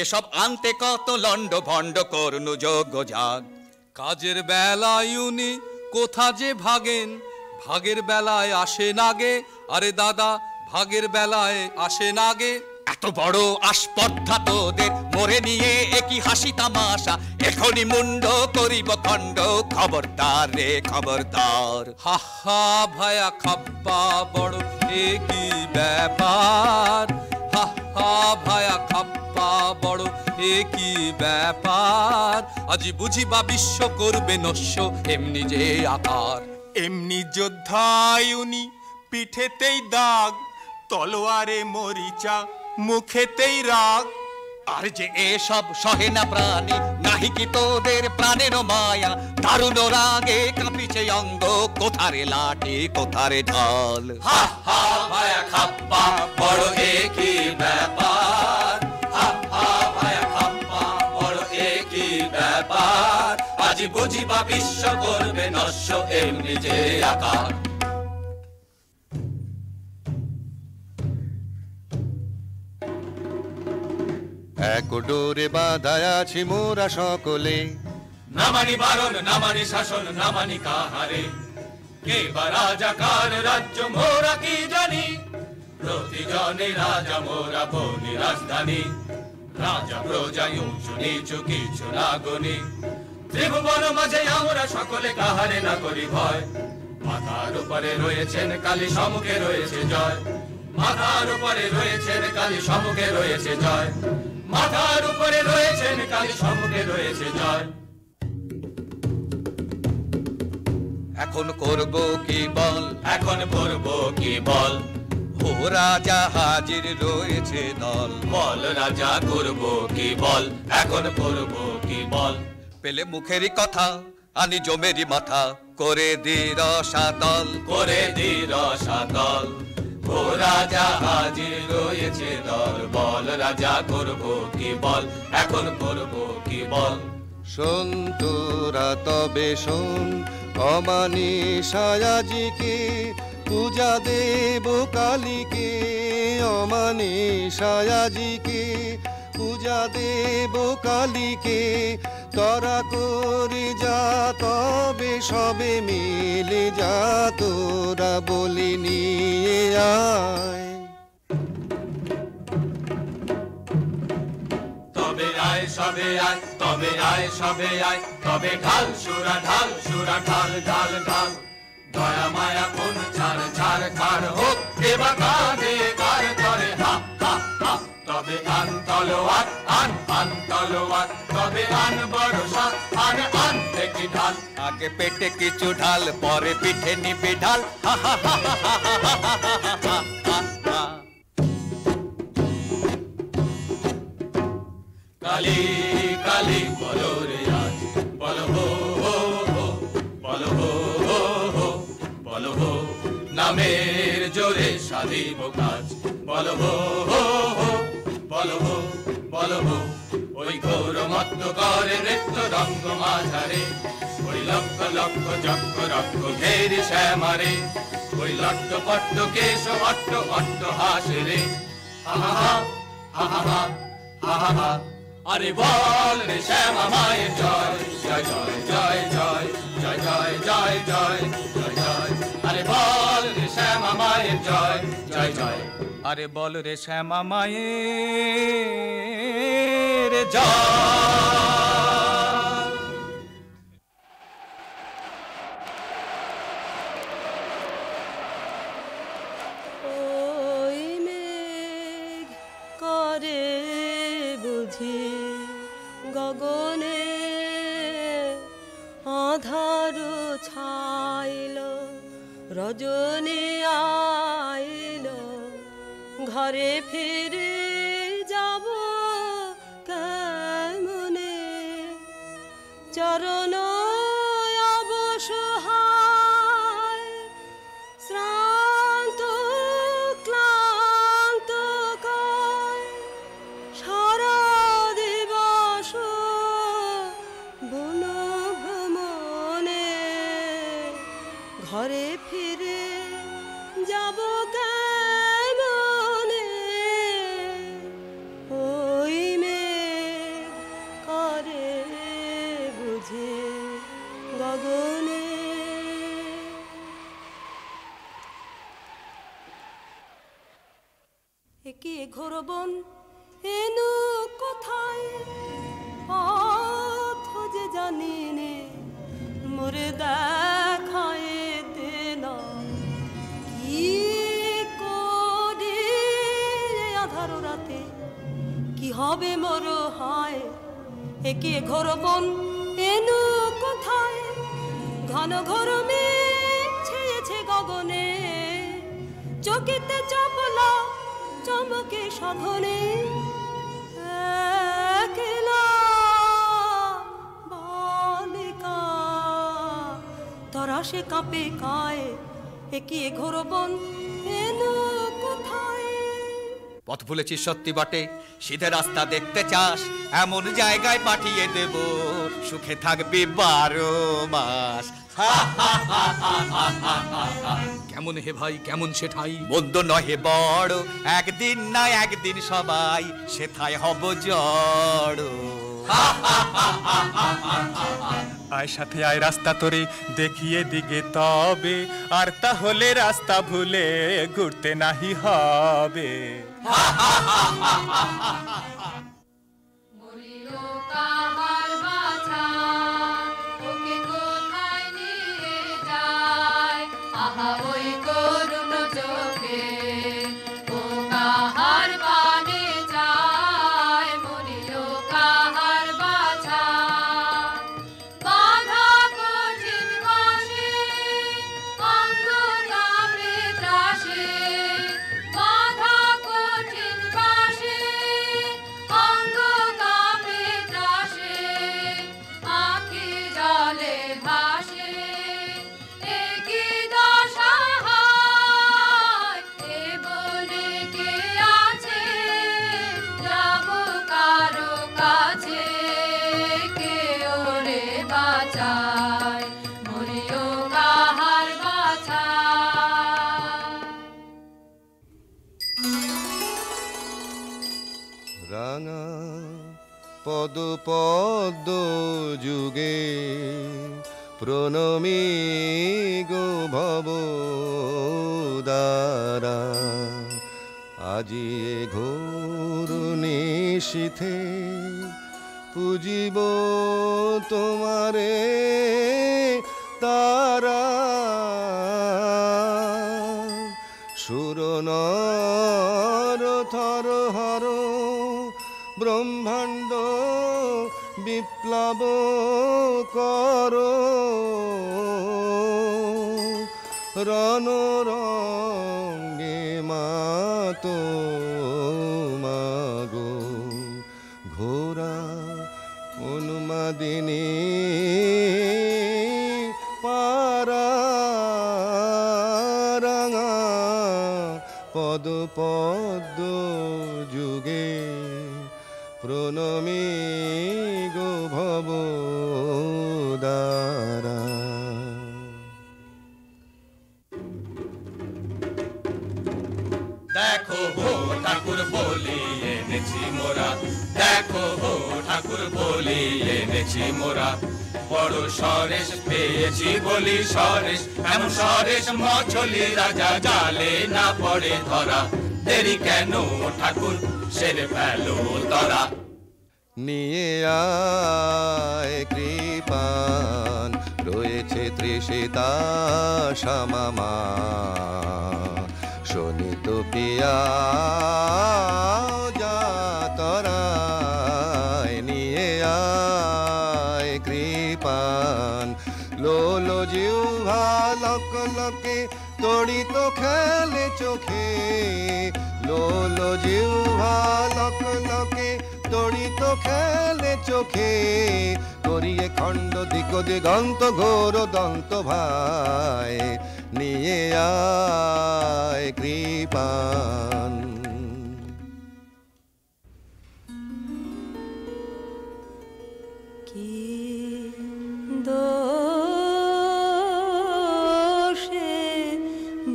এসব আনতে কত লন্ড ভণ্ড করনু যোগ্য জাগ। কাজের বেলায় উনি কোথা যে ভাগেন, ভাগের বেলায় আসে নাগে, আরে দাদা ভাগের বেলায় আসে নাগে। এত বড় আস্পর্ধা তোদের মরে নিয়ে একই হাসি তামাশা, এখনই মুন্ড করিব খণ্ড, খবরদার রে খবরদার। হা হা ভায়া খাপ্পা বড় একই ব্যাপার, হা হা ভায়া খাপ্পা বড় একই ব্যাপার, আজি বুঝিবা বিশ্ব করবে নস্য এমনি যে আকার। এমনি যোদ্ধায় উনি পিঠেতেই দাগ, তলোয়ারে মরিচা মুখেতেই রাগ। আর যে এসব সহে না প্রাণী, নাহি কি তোদের প্রাণের মায়া, দারুণ রাগে কাঁপিছে অঙ্গ, কোথারে লাঠি কোথারে ঢাল। হা হা ভায়া খাপ্পা বড় একই ব্যাপার, হা হা ভায়া খাপ্পা বড় একই ব্যাপার, আজি বুঝিবা বিশ্ব করবে নস্য এমনি যে আকার। এক ডোরে বাঁধায় আছি মোরা সকলে, না মানি বারণ না মানি শাসন না মানি কাহারে, কে বা রাজা কার রাজ্য মোরা কি জানি, প্রতিজনে রাজা মোরা বনি রাজধানী, রাজা প্রজা উঁচু নিচু কিছু না গনি, ত্রিভুবন মাঝে আমরা সকলে কাহারে না করি ভয়, মাথার উপরে রয়েছেন কালী সম্মুখে রয়েছে জয়, মাথার উপরে রয়েছেন কালী সম্মুখে রয়েছে জয়, মাথার উপরে রয়েছেন কালী সম্মুখে রয়েছে জয়। এখন করব কি বল, এখন করব কি বল, ও রাজা হাজির রয়েছে দল, বল রাজা করব কি বল, এখন করব কি বল, পেলে মুখেরই কথা আনি জমেরই মাথা, করে দি রসাতল, করে দি রসাতল, ও রাজা হাজির রয়েছে দল, বল রাজা করব কি বল, এখন করব কি বল। শোন তোরা তবে শোন, অমানিসায়াজিকে পূজা দেব কালীকে, অমানিসায়াজিকে পূজা দেব কালীকে, তোরা করে যা তবে সবে মিলে যা, তোরা বলি নিয়ে আয়। তবে আয় সবে আয়, তবে আয় সবে আয়, তবে ঢাল সুরা ঢাল সুরা ঢাল ঢাল ঢাল, দয়া মায়া কোন ছাড় ছাড় ছাড় হোক, এবার কাঁধে কার করে হা হা হা, তবে আন তলোয়ার আন আন তলোয়ার, তবে আন বর্ষা আন আন দেখি ঢাল, আগে পেটে কিছু ঢাল পরে পিঠে নিবি ঢাল, হা হা হা হা হা হা হা হা হা। কালী কালী বলো রে আজ, বলো হো হো হো, বলো হো হো হো, বলো হো, নামের জোরে সাধিব কাজ, বলো হো হো হো, বলো হো, বলো হো, ওই ঘোর মত্ত করে নৃত্য রঙ্গ মাঝারে, ওই লক্ষ লক্ষ চক্র রক্ষ ঘেরি শ্যামারে, ওই লট্ট পট্ট কেশ অট্ট অট্ট হাসে রে, হা হা হা হা হা হা হা হা, আরে বল রে শ্যামা মায়ের জয়, জয় জয় জয় জয় জয় জয় জয় জয় জয় জয়, আরে বল রে শ্যামা মায়ের জয়, জয় জয়, আরে বল রে শ্যামা মায়ের জয়। ওই মেঘ করে বুঝি গগনে আধার ছাইল, রজনী আইল, ঘরে ফিরে যাব কেমনে, চরণ অবসহায় শ্রান্ত ক্লান্ত কায়, সারা দিবস বন ভ্রমণে, ঘরে ফিরে যাব কেমনে, ওই মেঘ করে বুঝি গগনে। একে ঘোর বন এনু কোথায়, পথ যে জানি নে, মোরে দেখায় দেনা, কি করি আধার রাতে, কি হবে মোর হায়, একে ঘোর বন এনু কোথায়, ঘন ঘোর মেঘ ছেয়েছে গগনে, চকিতে চপলা চমকে সাধনে, একলা বালিকা তরাসে কাঁপে কায়, একে ঘোর বন এনু কোথায়। পথ ভুলেছিস সত্যি বটে, সিধে রাস্তা দেখতে চাস, এমন জায়গায় পাঠিয়ে দেব, সুখে থাকবি 12 মাস। কেমন হে ভাই কেমন সেঠাই, মন্দ নহে বড়, একদিন না একদিন সবাই সেথায় হব জড়। আয় সাথে আয় রাস্তা তোরে দেখিয়ে দিগে তবে, আর তাহলে রাস্তা ভুলে ঘুরতে নাহি হবে। মরিল কাহার বাছা, ওকে কোথায় নিয়ে যায়, আহা ওই করুণ চোখে, ও কাহার পানে যায়, মরিল কাহার বাছা, বাধা কঠিন বাসে রাঙা পদ পদ্ম যুগে প্রণমী গো ভব দ্বারা আজি ঘোর নিশীথে পুজিব তোমারে তারা সুর নর থর হর ব্রহ্মাণ্ড বিপ্লব কর রণরঙ্গে মাতো মাগো ঘোরা উন্মাদিনী পারা রাঙা পদ পদ্ম যুগে প্রণমী গো ভব দ্বারা। দেখো হো ঠাকুর বলি এনেছি মোরা, দেখো হো ঠাকুর বলি এনেছি মোরা, বড় সরেশ পেয়েছি বলি সরেশ, এমন সরেশ মছলি রাজা জালে না পড়ে ধরা, দেরি কেন ঠাকুর সেরে ফেলো তরা। নিয়ে আয় কৃপান রয়েছে তৃষিতা শ্যামামা, শোনিত পিয়া যাতরায় নিয়ে আয় কৃপান, লোল জিহ্বা লক লকে তড়িত খেলে চোখে, লোল জিহ্বা লক লকে তড়িত খেলে চোখে, করিয়ে খণ্ড দিক দিগন্ত ঘোর দন্ত ভাই, নিয়ে আয় কৃপান। কি দোষে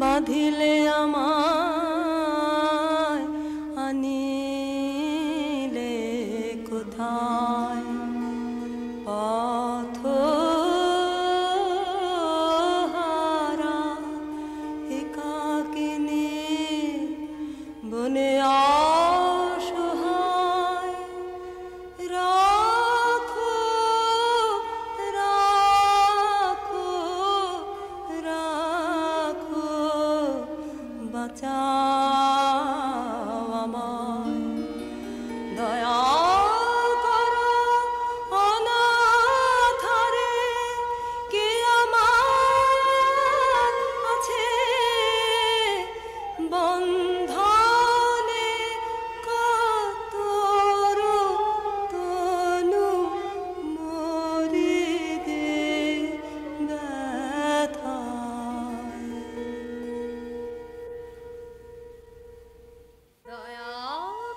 বাঁধিলে আমায় আনিলে কোথায়, পথ হারা একাকিনী বনে অসহায়, রাখো রাখো রাখো বাঁচাও আমায়, দয়া করো অনাথরে, কে আমার আছে বন্ধনে, কতর তনু মরি দে ব্যথায়। দয়া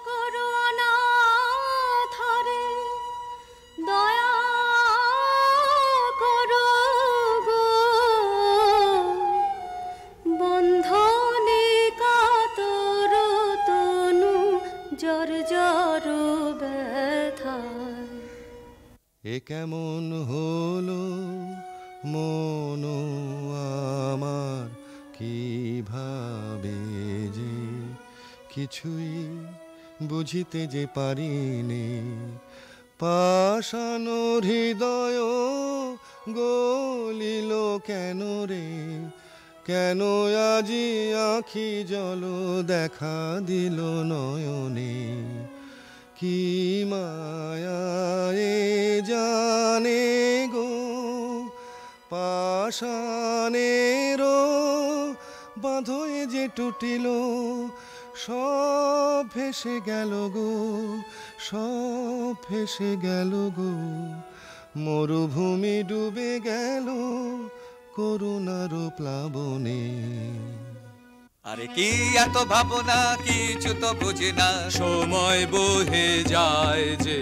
করো অনাথরে, দয়া করো গো, বন্ধনে কাতর তনু জর জর ব্যথায়। এ কেমন হলো মন আমার, কিভাবে যে কিছুই বুঝিতে যে পারিনে, পাষাণ হৃদয় গলিল কেন রে, কেন আজি আখি জল দেখা দিল নয়নে, কি মায়ায়ে জানে গো পাষাণের বাঁধয়ে যে টুটিল, সব ভেসে গেল গো, সব ভেসে গেল গো, মরুভূমি ডুবে গেল করুণার প্লাবনে। আরে কি এত ভাবনা, কিছু তো বুঝি না, সময় বহে যায় যে,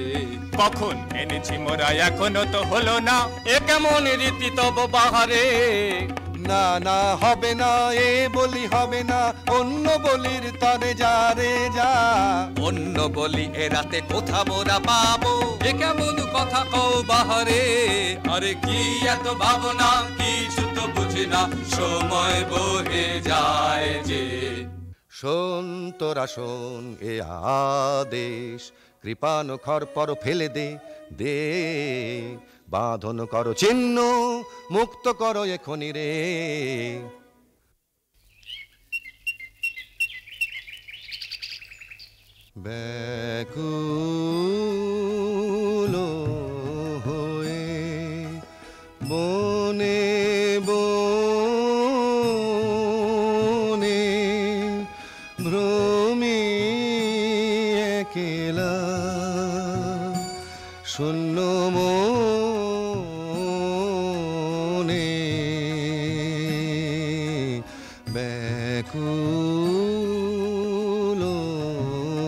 কখন এনেছি মোরা এখনো তো হলো না, এ কেমন রীতি তব বাহারে, না না হবে না, এ বলি হবে না, অন্য বলির তরে যা রে যা। অন্য বলি এ রাতে কোথা মোরা পাবো? এ কেমন কথা কও বাহারে, আরে কি এত ভাবনা, কিছু তো বুঝি না, সময় বহে যায় যে। শোন তোরা শোন এ আদেশ, কৃপানো খর পর ফেলে দে দে, বাঁধন করো চিহ্ন, মুক্ত করো এখনি রে। ব্যাকুল হয়ে বনে বনে ভ্রমি একেলা, শূন্য মনে ব্যাকুল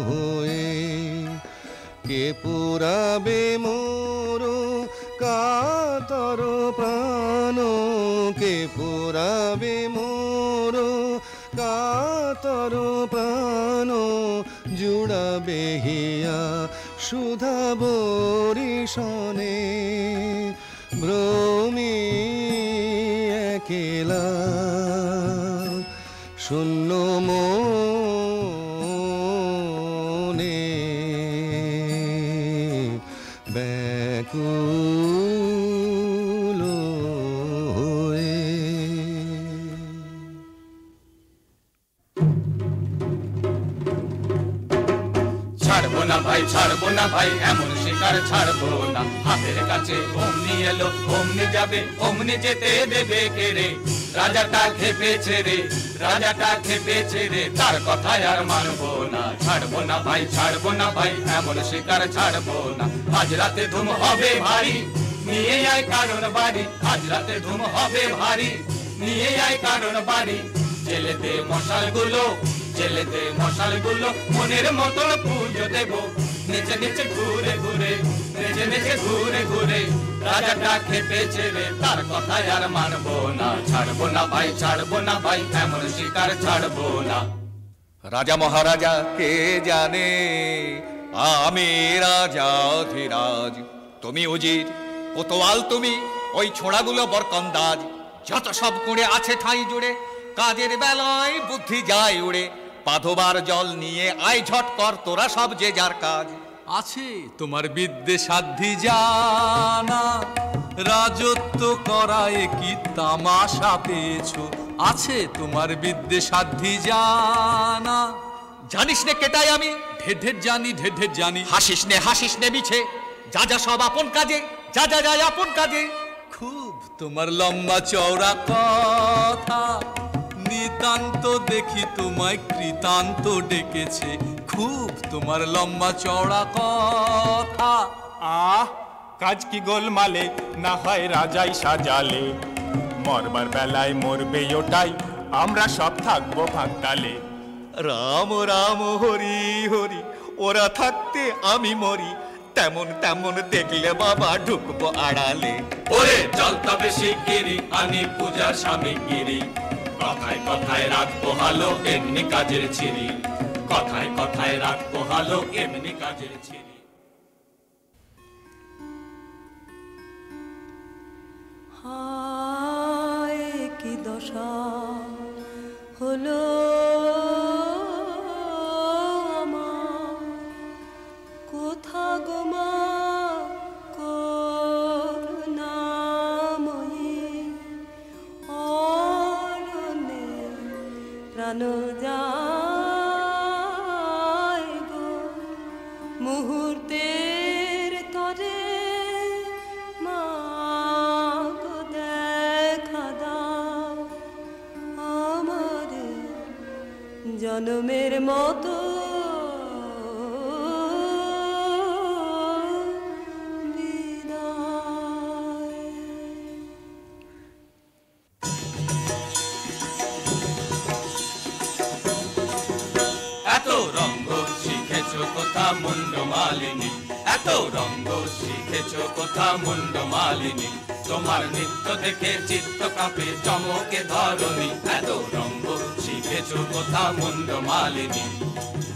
হয়ে কে পুরাবে মোর কাতর প্রাণ, কে পুরাবে মোর কাতর প্রাণ, জুড়াবে হিয়া সুধা বরিশনে ভ্রমি একেলা, শূন্য মনে ব্যাকুল হয়ে। ছাড়বো না ভাই, ছাড়বো না ভাই, এমন শিকার ছাড়বো না। হাতের কাছে অমনি এলো, অমনি যাবে, অমনি যেতে দেবে কে রে? রাজাটা খেপেছে রে, রাজাটা খেপেছে রে, তার কথায় আর মানবো না। ছাড়বো না ভাই, ছাড়বো না ভাই, এমন শিকার ছাড়বো না। আজ রাতে ধুম হবে ভারী, নিয়ে আয় কারণ বাড়ি। আজ রাতে ধুম হবে ভারী, নিয়ে আয় কারণ বাড়ি। জেলে দে মশাল গুলো, জেলে দে মশাল গুলো, মনের মতন পুজো দেবো। নেচে নেচে ঘুরে ঘুরে, নেচে নেচে ঘুরে ঘুরে, রাজাটা খেপেছে রে, তার কথায় আর মানবো না। ছাড়বো না ভাই, ছাড়বো না ভাই, এমন শিকার ছাড়বো না। রাজা মহারাজা কে জানে, আমি রাজা অধিরাজ। তুমি উজির কোতোয়াল, তুমি ওই ছোড়াগুলো বরকন্দাজ। যত সব করে আছে ঠাঁই জুড়ে, কাজের বেলায় বুদ্ধি যায় উড়ে। পাধবার জল নিয়ে আয় ঝট কর তোরা সব যে যার কাজ। আছে তোমার বিদ্যে সাধ্যি জানা, রাজত্ব করায় কি তামাশা পেয়েছো? আছে তোমার বিদ্যে সাধ্যি জানা। জানিস নে কেটাই আমি? ঢের ঢের জানি, ঢের ঢের জানি। হাসিস নে মিছে, যা যা সব আপন কাজে, যা যা যায় আপন কাজে। খুব তোমার লম্বা চওড়া কথা, নিতান্ত দেখি তোমায় কৃতান্ত ডেকেছে। খুব তোমার লম্বা চওড়া কথা। আহ, কাজ কি গোলমালে, না হয় রাজাই সাজালে, মরবার বেলায় মরবে ওটাই, আমরা সব থাকবো ভাগতালে। রাম রাম হরি হরি, ওরা থাকতে আমি মরি, তেমন তেমন দেখলে বাবা ঢুকবো আড়ালে। ওরে চল তবে শিগগিরি, আনি পূজার সামগ্রী। কথায় কথায় রাত পোহালো, এমনি কাজের ছিরি। কথায় কথায় রাত পোহালো, এমনি কাজের ছিরি। হায় কি দশা হলো আমার, কোথা গো মা করুণাময়ী, অরণ্যে প্রাণ যায় গো মুহূর্তের তরে। মা গো দেখা দাও আমারে জনমের মতো বিদায়। এত রঙ্গ শিখেছো কোথা মুন্ড মালিনী, এত রঙ্গ শিখেছো কোথা মুন্ড মালিনী। তোমার নৃত্য দেখে চিত্ত কাঁপে চমকে ধরণী এত রঙ্গ শিখেছ কোথা মুন্ড মালিনী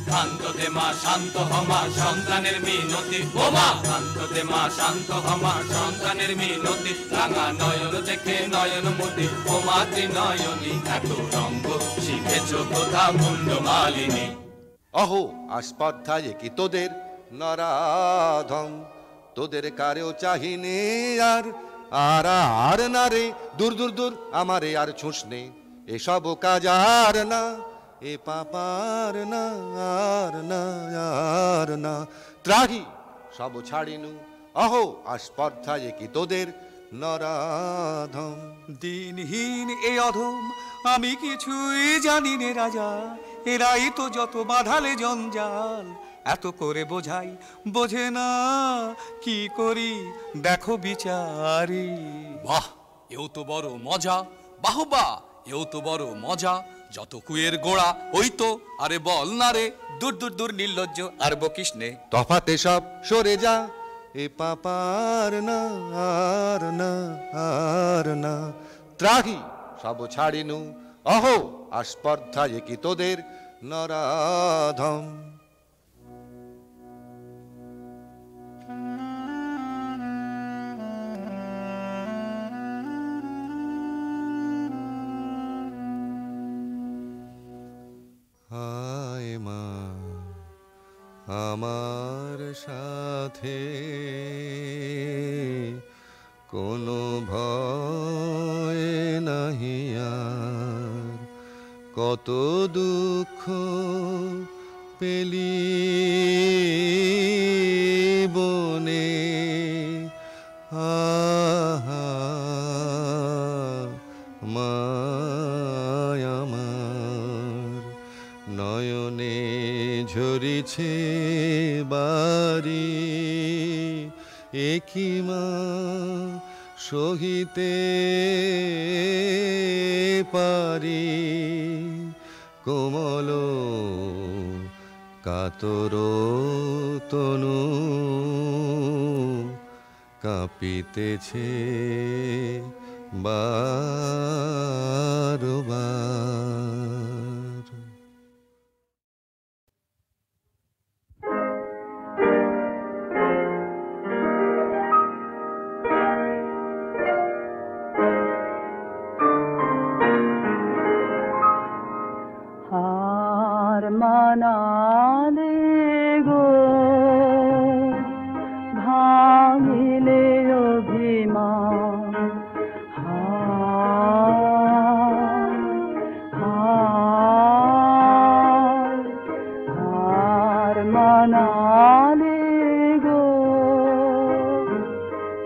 শান্ত দে মা শান্ত হমা সন্তানের মিনতি বোমা শান্ত দে মা শান্ত হমা সন্তানের মিনতি রাঙা নয়ন দেখে নয়ন মতি বোমা ত্রিনয়নী এত রঙ্গ শিখেছ কোথা মুন্ড মালিনী অহো আস্পর্ধায় কি তোদের নরাধম তোদের কারেও চাহিনে আর আর আর না রে দূর দূর দূর আমারে আর ছুঁসনে এসব কাজ আর না এ পাপার না আর না আর না ত্রাহি সব ছাড়িনু অহো আস্পর্ধায় কি তোদের নরাধম দিনহীন এ অধম আমি কিছুই জানি নে রাজা এরাই তো যত বাঁধালে জঞ্জাল এত করে বোঝাই বোঝে না কি করি দেখো বিচারি বাহ এও তো বড় মজা বাহবা এও তো বড় মজা যত কুয়ের গোড়া ওই তো আরে বল না রে দূর দূর দূর নির্লজ্জ আর বকিস নে তফাতে সব সরে যা এ পাপার না আর না আর না ত্রাহি সব ছাড়িনু অহো আস্পর্ধায় কি তোদের নরাধম হায় মা আমার সাথে কোনো ভয় নাহি আর কত দুঃখ পেলি বনে আহা মায় আমার নয়নে ঝরিছে বাড়ি একই মা সহিতে পারি কোমল কাতর তনু কাঁপিতেছে বারবার হার মানালে গো ভাঙিলে অভিমান হার মানালে গো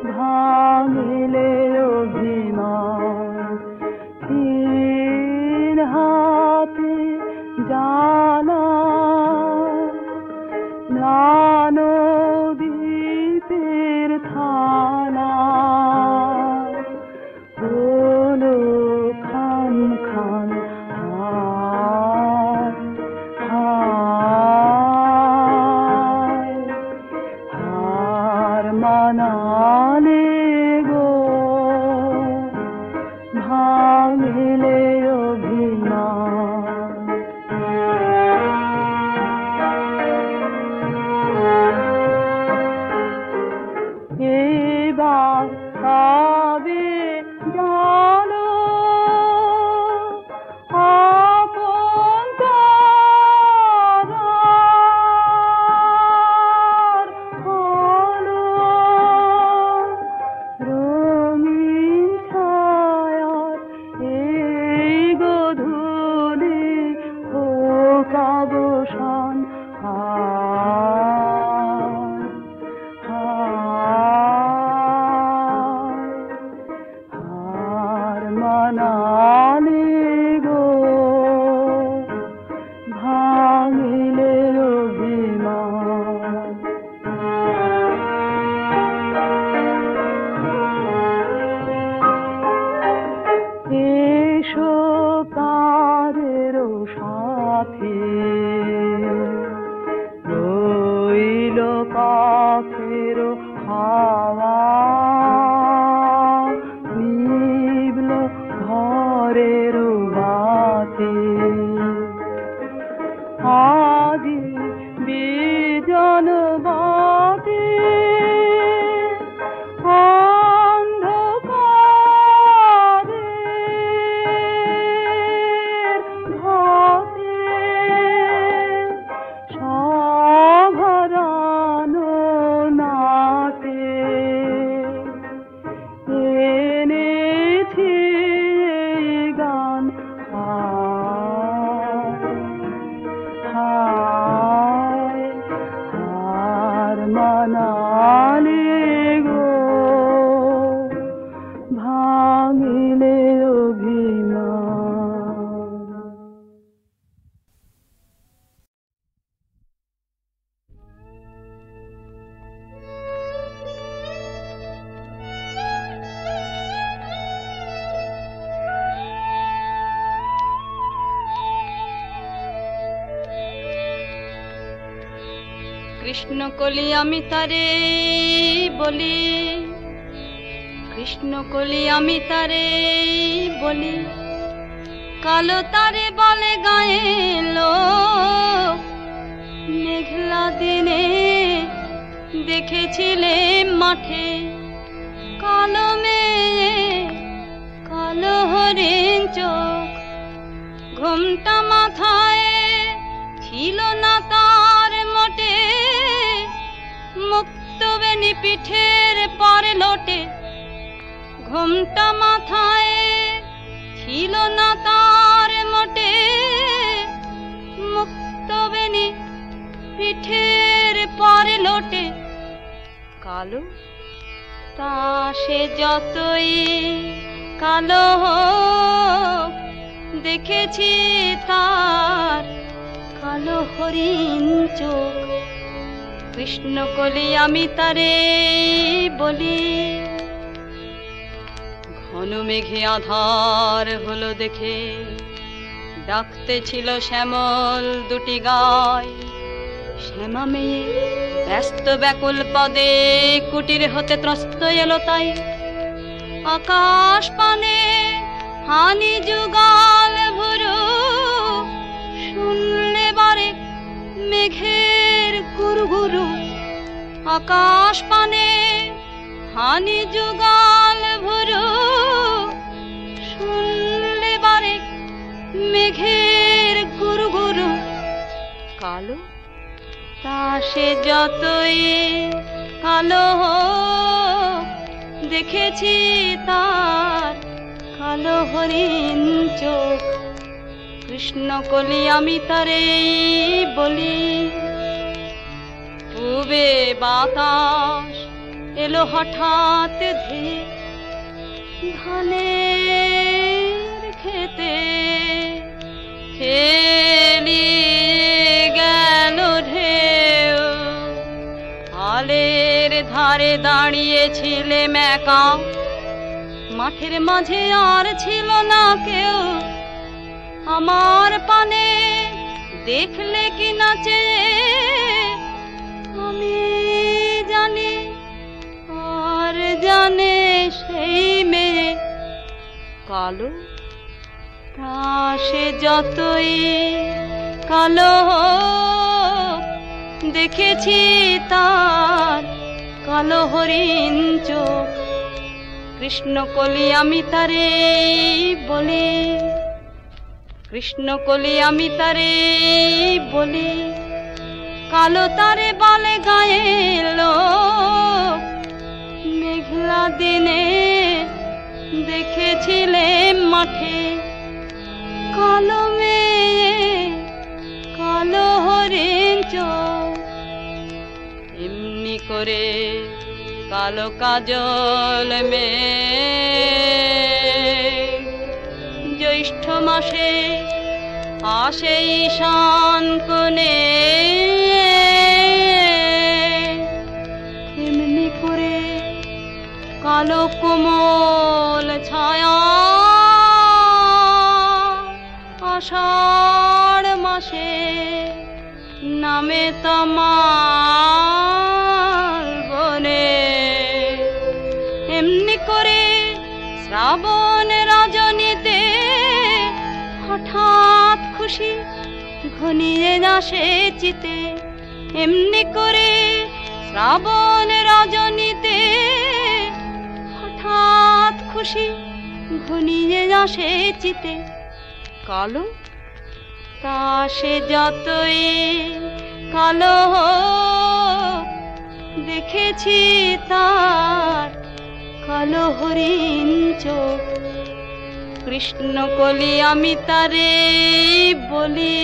ভাঙিলে অভিমান তিন হাতে জানা নানদীপের থানা হলো খান খান হার মানালে গো ভাঙিলে অভিমান এবার হবে জানো আপন তারার হলো রঙিন ছায়ার এই গধূলি হোক অবসান হার মানালে গো ভাঙিলে অভিমান এসো পারের সাথে কৃষ্ণকলি আমি তারে বলি, কৃষ্ণকলি আমি তারে বলি, কালো তারে বলে গায়ের লোক। মেঘলা দিনে দেখেছিলে মাঠে কালো মেয়ে, কালো হরিণ চোখ। ঘুমটা মাথায় ছিল না তার মোটে, মুক্ত বেনি পিঠের পরে লোটে। ঘুমটা মাথায় ছিল না তার মোটে, মুক্ত বেনি পিঠের পরে লোটে। কালো তা সে যতই কালো হোক, দেখেছি তার কালো হরিণ চোখ। কৃষ্ণকলি আমি তারে বলি। ঘন মেঘে আধার হলো দেখে ডাকতে ছিল শ্যামল দুটি গায়। শ্যামা মেয়ে ব্যস্ত ব্যাকুল পদে কুটির হতে ত্রস্ত এলো তাই। আকাশ পানে হানি যুগাল ভুরু, শুনলে বারে মেঘের গুরুগুরু। আকাশ পানে হানি যুগাল ভুরু, শুনলে বারে মেঘের গুরুগুরু। কালো তা সে যতই কালো হোক, দেখেছি তার কালো হরিণ চোখ। কৃষ্ণকলি আমি তারে বলি। পূবে বাতাস এলো হঠাৎ ধেয়ে ধানের খেতে, খেলি গেল ঢেউ। আলের ধারে দাঁড়িয়েছিলে একা, মাঠের মাঝে আর ছিল না কেউ। আমার পানে দেখলে কি নাচে আমি জানি, আর জানে সেই মেয়ে। কালো তা সে যতই কালো হোক, দেখেছি তার কালো হরিণ চোখ। কৃষ্ণকলি আমি তারে বলি, কৃষ্ণকলি আমি তারে বলি, কালো তারে বলে গায়ের লোক। মেঘলা দিনে দেখেছিলে মাঠে কালো মেয়ে, কালো হরিণ চোখ। এমনি করে কালো কাজল জ্যৈষ্ঠ মাসে আসে ঈশান কোণে। এমনি করে কালো কোমল ছায়া আষাঢ় মাসে নামে তমাল বনে। এমনি করে শ্রাবণ রজনীতে হঠাৎ খুশি ঘনিয়ে আসে চিতে। এমনি করে শ্রাবণ রজনীতে হঠাৎ খুশি ঘনিয়ে আসে চিতে। কালো তা সে যতই কালো হোক, দেখেছি তার কালো হরিণ চোখ। কৃষ্ণকলি আমি তারে বলি।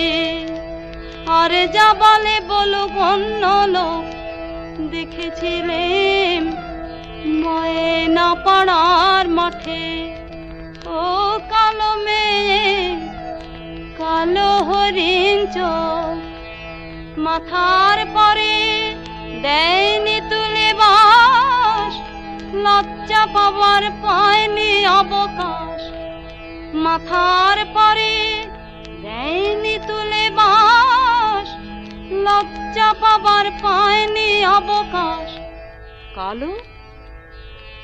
আর যা বলে বলুক অন্য লোক, দেখেছিলেন ময়না পাড়ার মাঠে। ও কালো মেয়ে, কালো হরিণ চোখ। মাথার পরে দেয়নি তুলে বাস, লজ্জা পাবার পায়নি অবকাশ। মাথার পরে দেয়নি তুলে বাস, লজ্জা পাবার যাবার পায়নি অবকাশ। কালো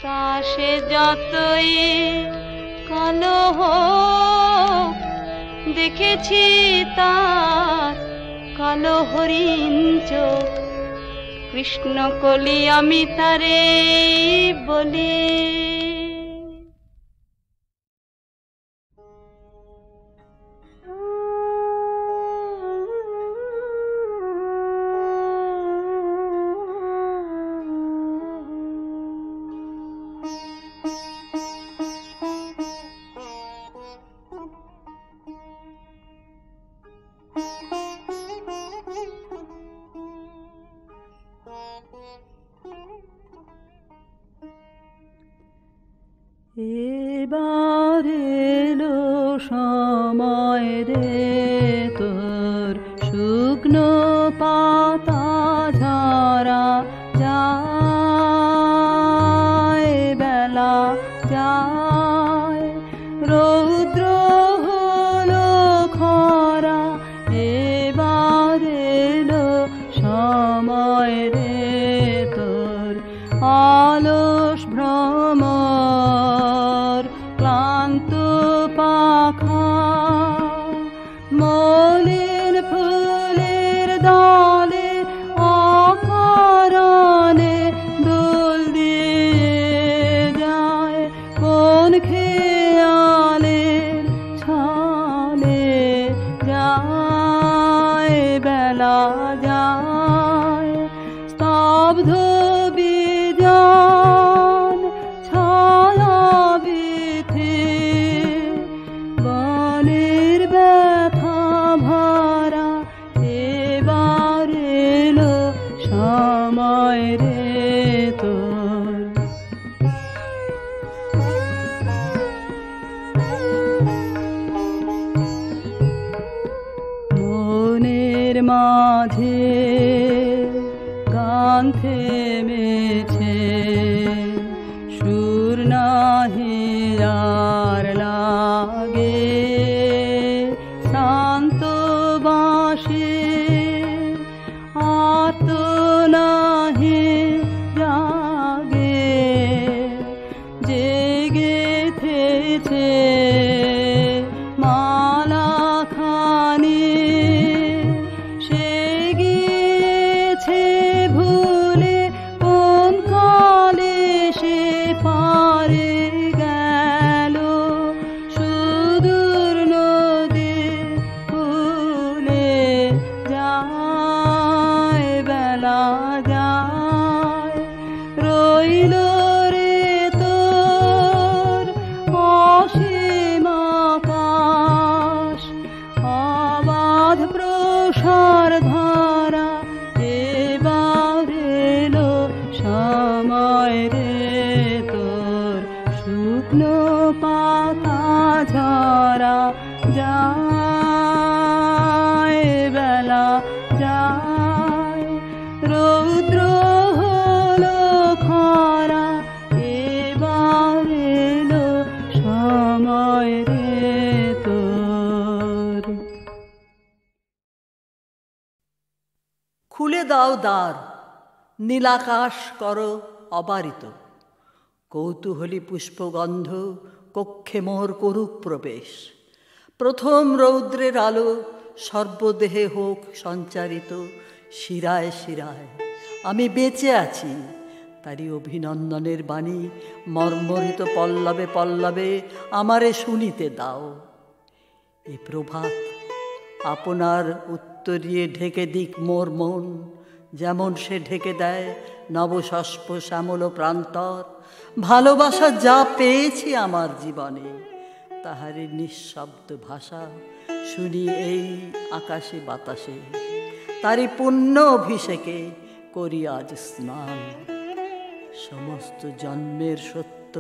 তা সে যতই কালো হোক, দেখেছি তার কালো হরিণ চোখ। কৃষ্ণ কলি আমি তারে বলি। এবার এলো সময় রে তোর শুকনো পাতা ঝরা যায়, বেলা যায়, রৌদ্র হলো খরা। এবার এলো সময় রে তোর অলস ভ্রমর, ক্লান্ত পাখা, মলিন ফুলের দলে অকারণে দোল দিয়ে যায়। কোন খেয়ালের ছলে যায়, বেলা যায়, স্তব্ধ বিজন ছায়া বিথে, বনের ব্যথা ভরা। এবার এলো সময় রে তোর। মনের মাঝে গান থেমেছে, সুর নাহি আর লাগে, শান্ত বাঁশি আত নাহি জাগে, জেগেছে মালা খানি, সে গিয়েছে ভুলে কোন কালে সে পারে গেল। সুদূর নদী ফুলে যায়, বেলা যায়, রইল রে তোর অসীম আকাশ, অবাধ প্রসার ধারা। এবার এলো সময় রে তোর শুকনো পাতা ঝরা যায়, বেলা যায়, রৌদ্র হলো খরা। এবার এলো সময় রে তোর। খুলে দাও দ্বার, নীলাকাশ করো অবারিত, কৌতূহলী পুষ্পগন্ধ কক্ষে মোর করুক প্রবেশ। প্রথম রৌদ্রের আলো সর্বদেহে হোক সঞ্চারিত, শিরায় শিরায় আমি বেঁচে আছি, তারই অভিনন্দনের বাণী মর্মরিত পল্লবে পল্লবে আমারে শুনিতে দাও। এ প্রভাত আপনার উত্তরিয়ে ঢেকে দিক মোর মন, যেমন সে ঢেকে দেয় নবশস্প শ্যামল প্রান্তর। ভালোবাসা যা পেয়েছি আমার জীবনে, তাহারে নিঃশব্দ ভাষা শুনি এই আকাশে বাতাসে। তারই পুণ্য অভিষেকে করি আজ স্নান। সমস্ত জন্মের সত্য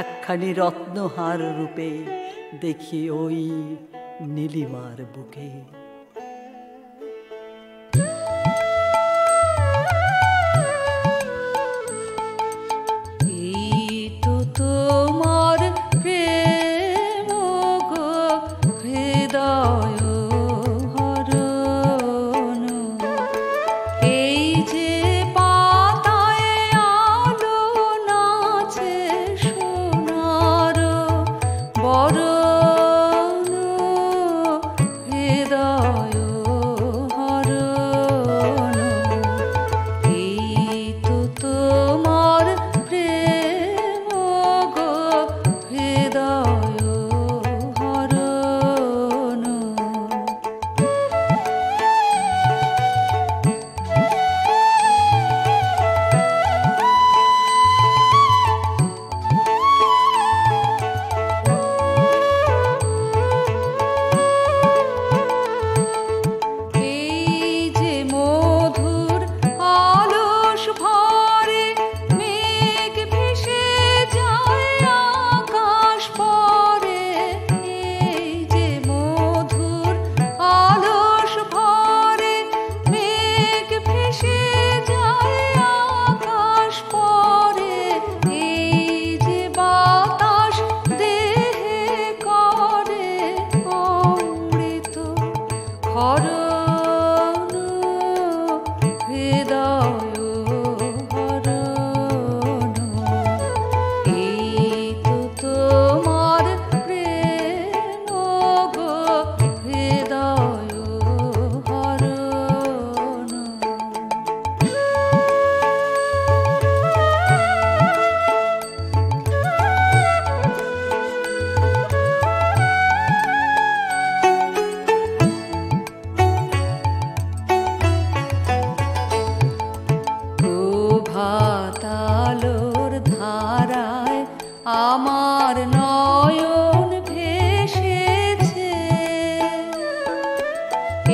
একখানি রত্নহার রূপে দেখি ওই নীলিমার বুকে। তোমার প্রেম গো হৃদয় হরণ, এ হরণ হৃদয় হরণ এই তো তোমার প্রেম গো হৃদয় হরণ প্রভাতালোর ধারায় আমার নয়ন ভেসেছে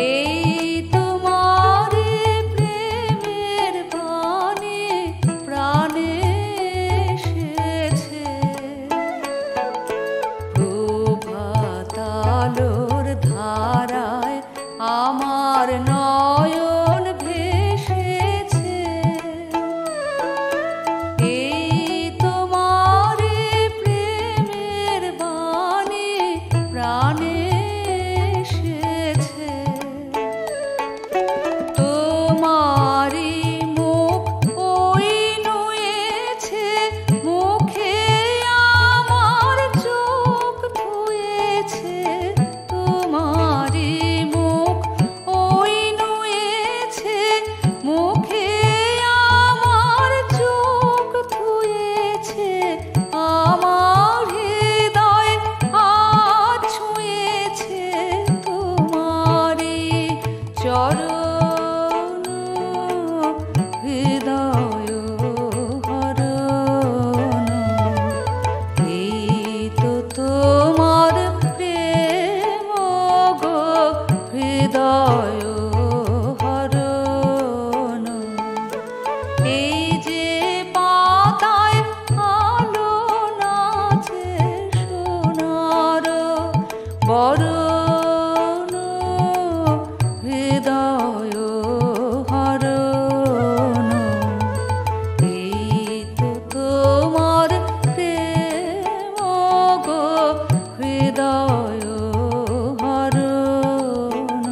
এই তোমার প্রেমের বাণী প্রাণে এসেছে প্রভাতালোর ধারায় আমার নয়ন ভেসেছে এই তোমার প্রেমের বাণী প্রাণে এসেছে তোমারি মুখ ওই নুয়েছে মুখে আমার চোখ ধুয়েছে তোমারি মুখ ওই নুয়েছে মুখে আমার চোখ ধুয়েছে আমার হৃদয় আজ ছুঁয়েছে তোমারি চরণ হৃদয় হরণ এই তো তোমার প্রেম গো হৃদয় হরণ এই যে পাতায় আলো নাচে সোনার বরণ হৃদয় হরণ এই তো তোমার প্রেম গো হৃদয় হরণ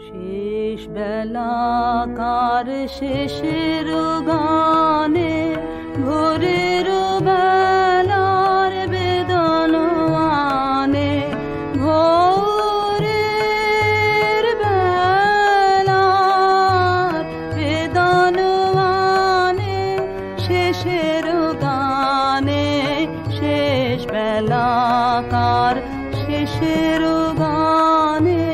শেষ বেলাকার শেষের গানে ভোরের বেলার বেদনওয়ানে ভোরের বেলার বেদনওয়ানে শেষের গানে শেষ বেলাকার শেষের গানে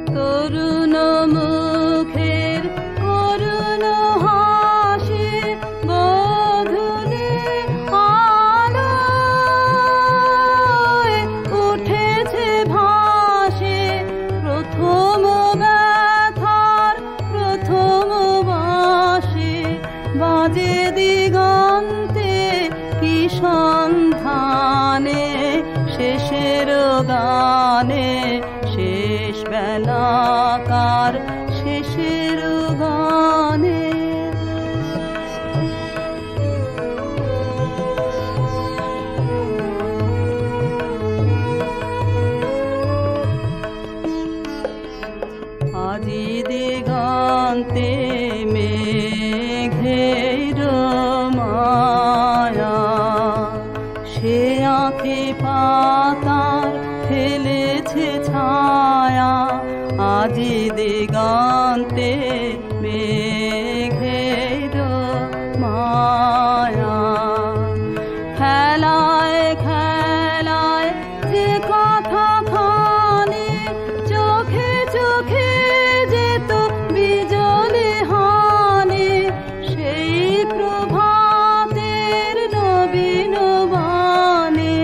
তরুণ মুখের করুণ হাসি গোধূলি আলোয় উঠেছে ভাসে প্রথম ব্যথার প্রথম বাঁশি বাজে দিগন্তে কি সন্ধানে শেষের গানে শেষ বেলাকার শেষের গানে আজি দিগন্তে মেঘের মায়া সে আঁখে পাতার ফেলেছে ছায়া আজি দিগন্তে মেঘের মায়া খেলায় খেলায় যে কথা খানি চোখে চোখে যেত বিজলি হানি সেই প্রভাতের নবীন বাণী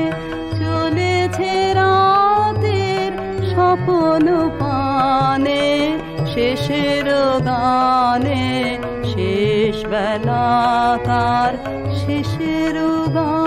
গানে শেষ বেলা তার শেষের গান।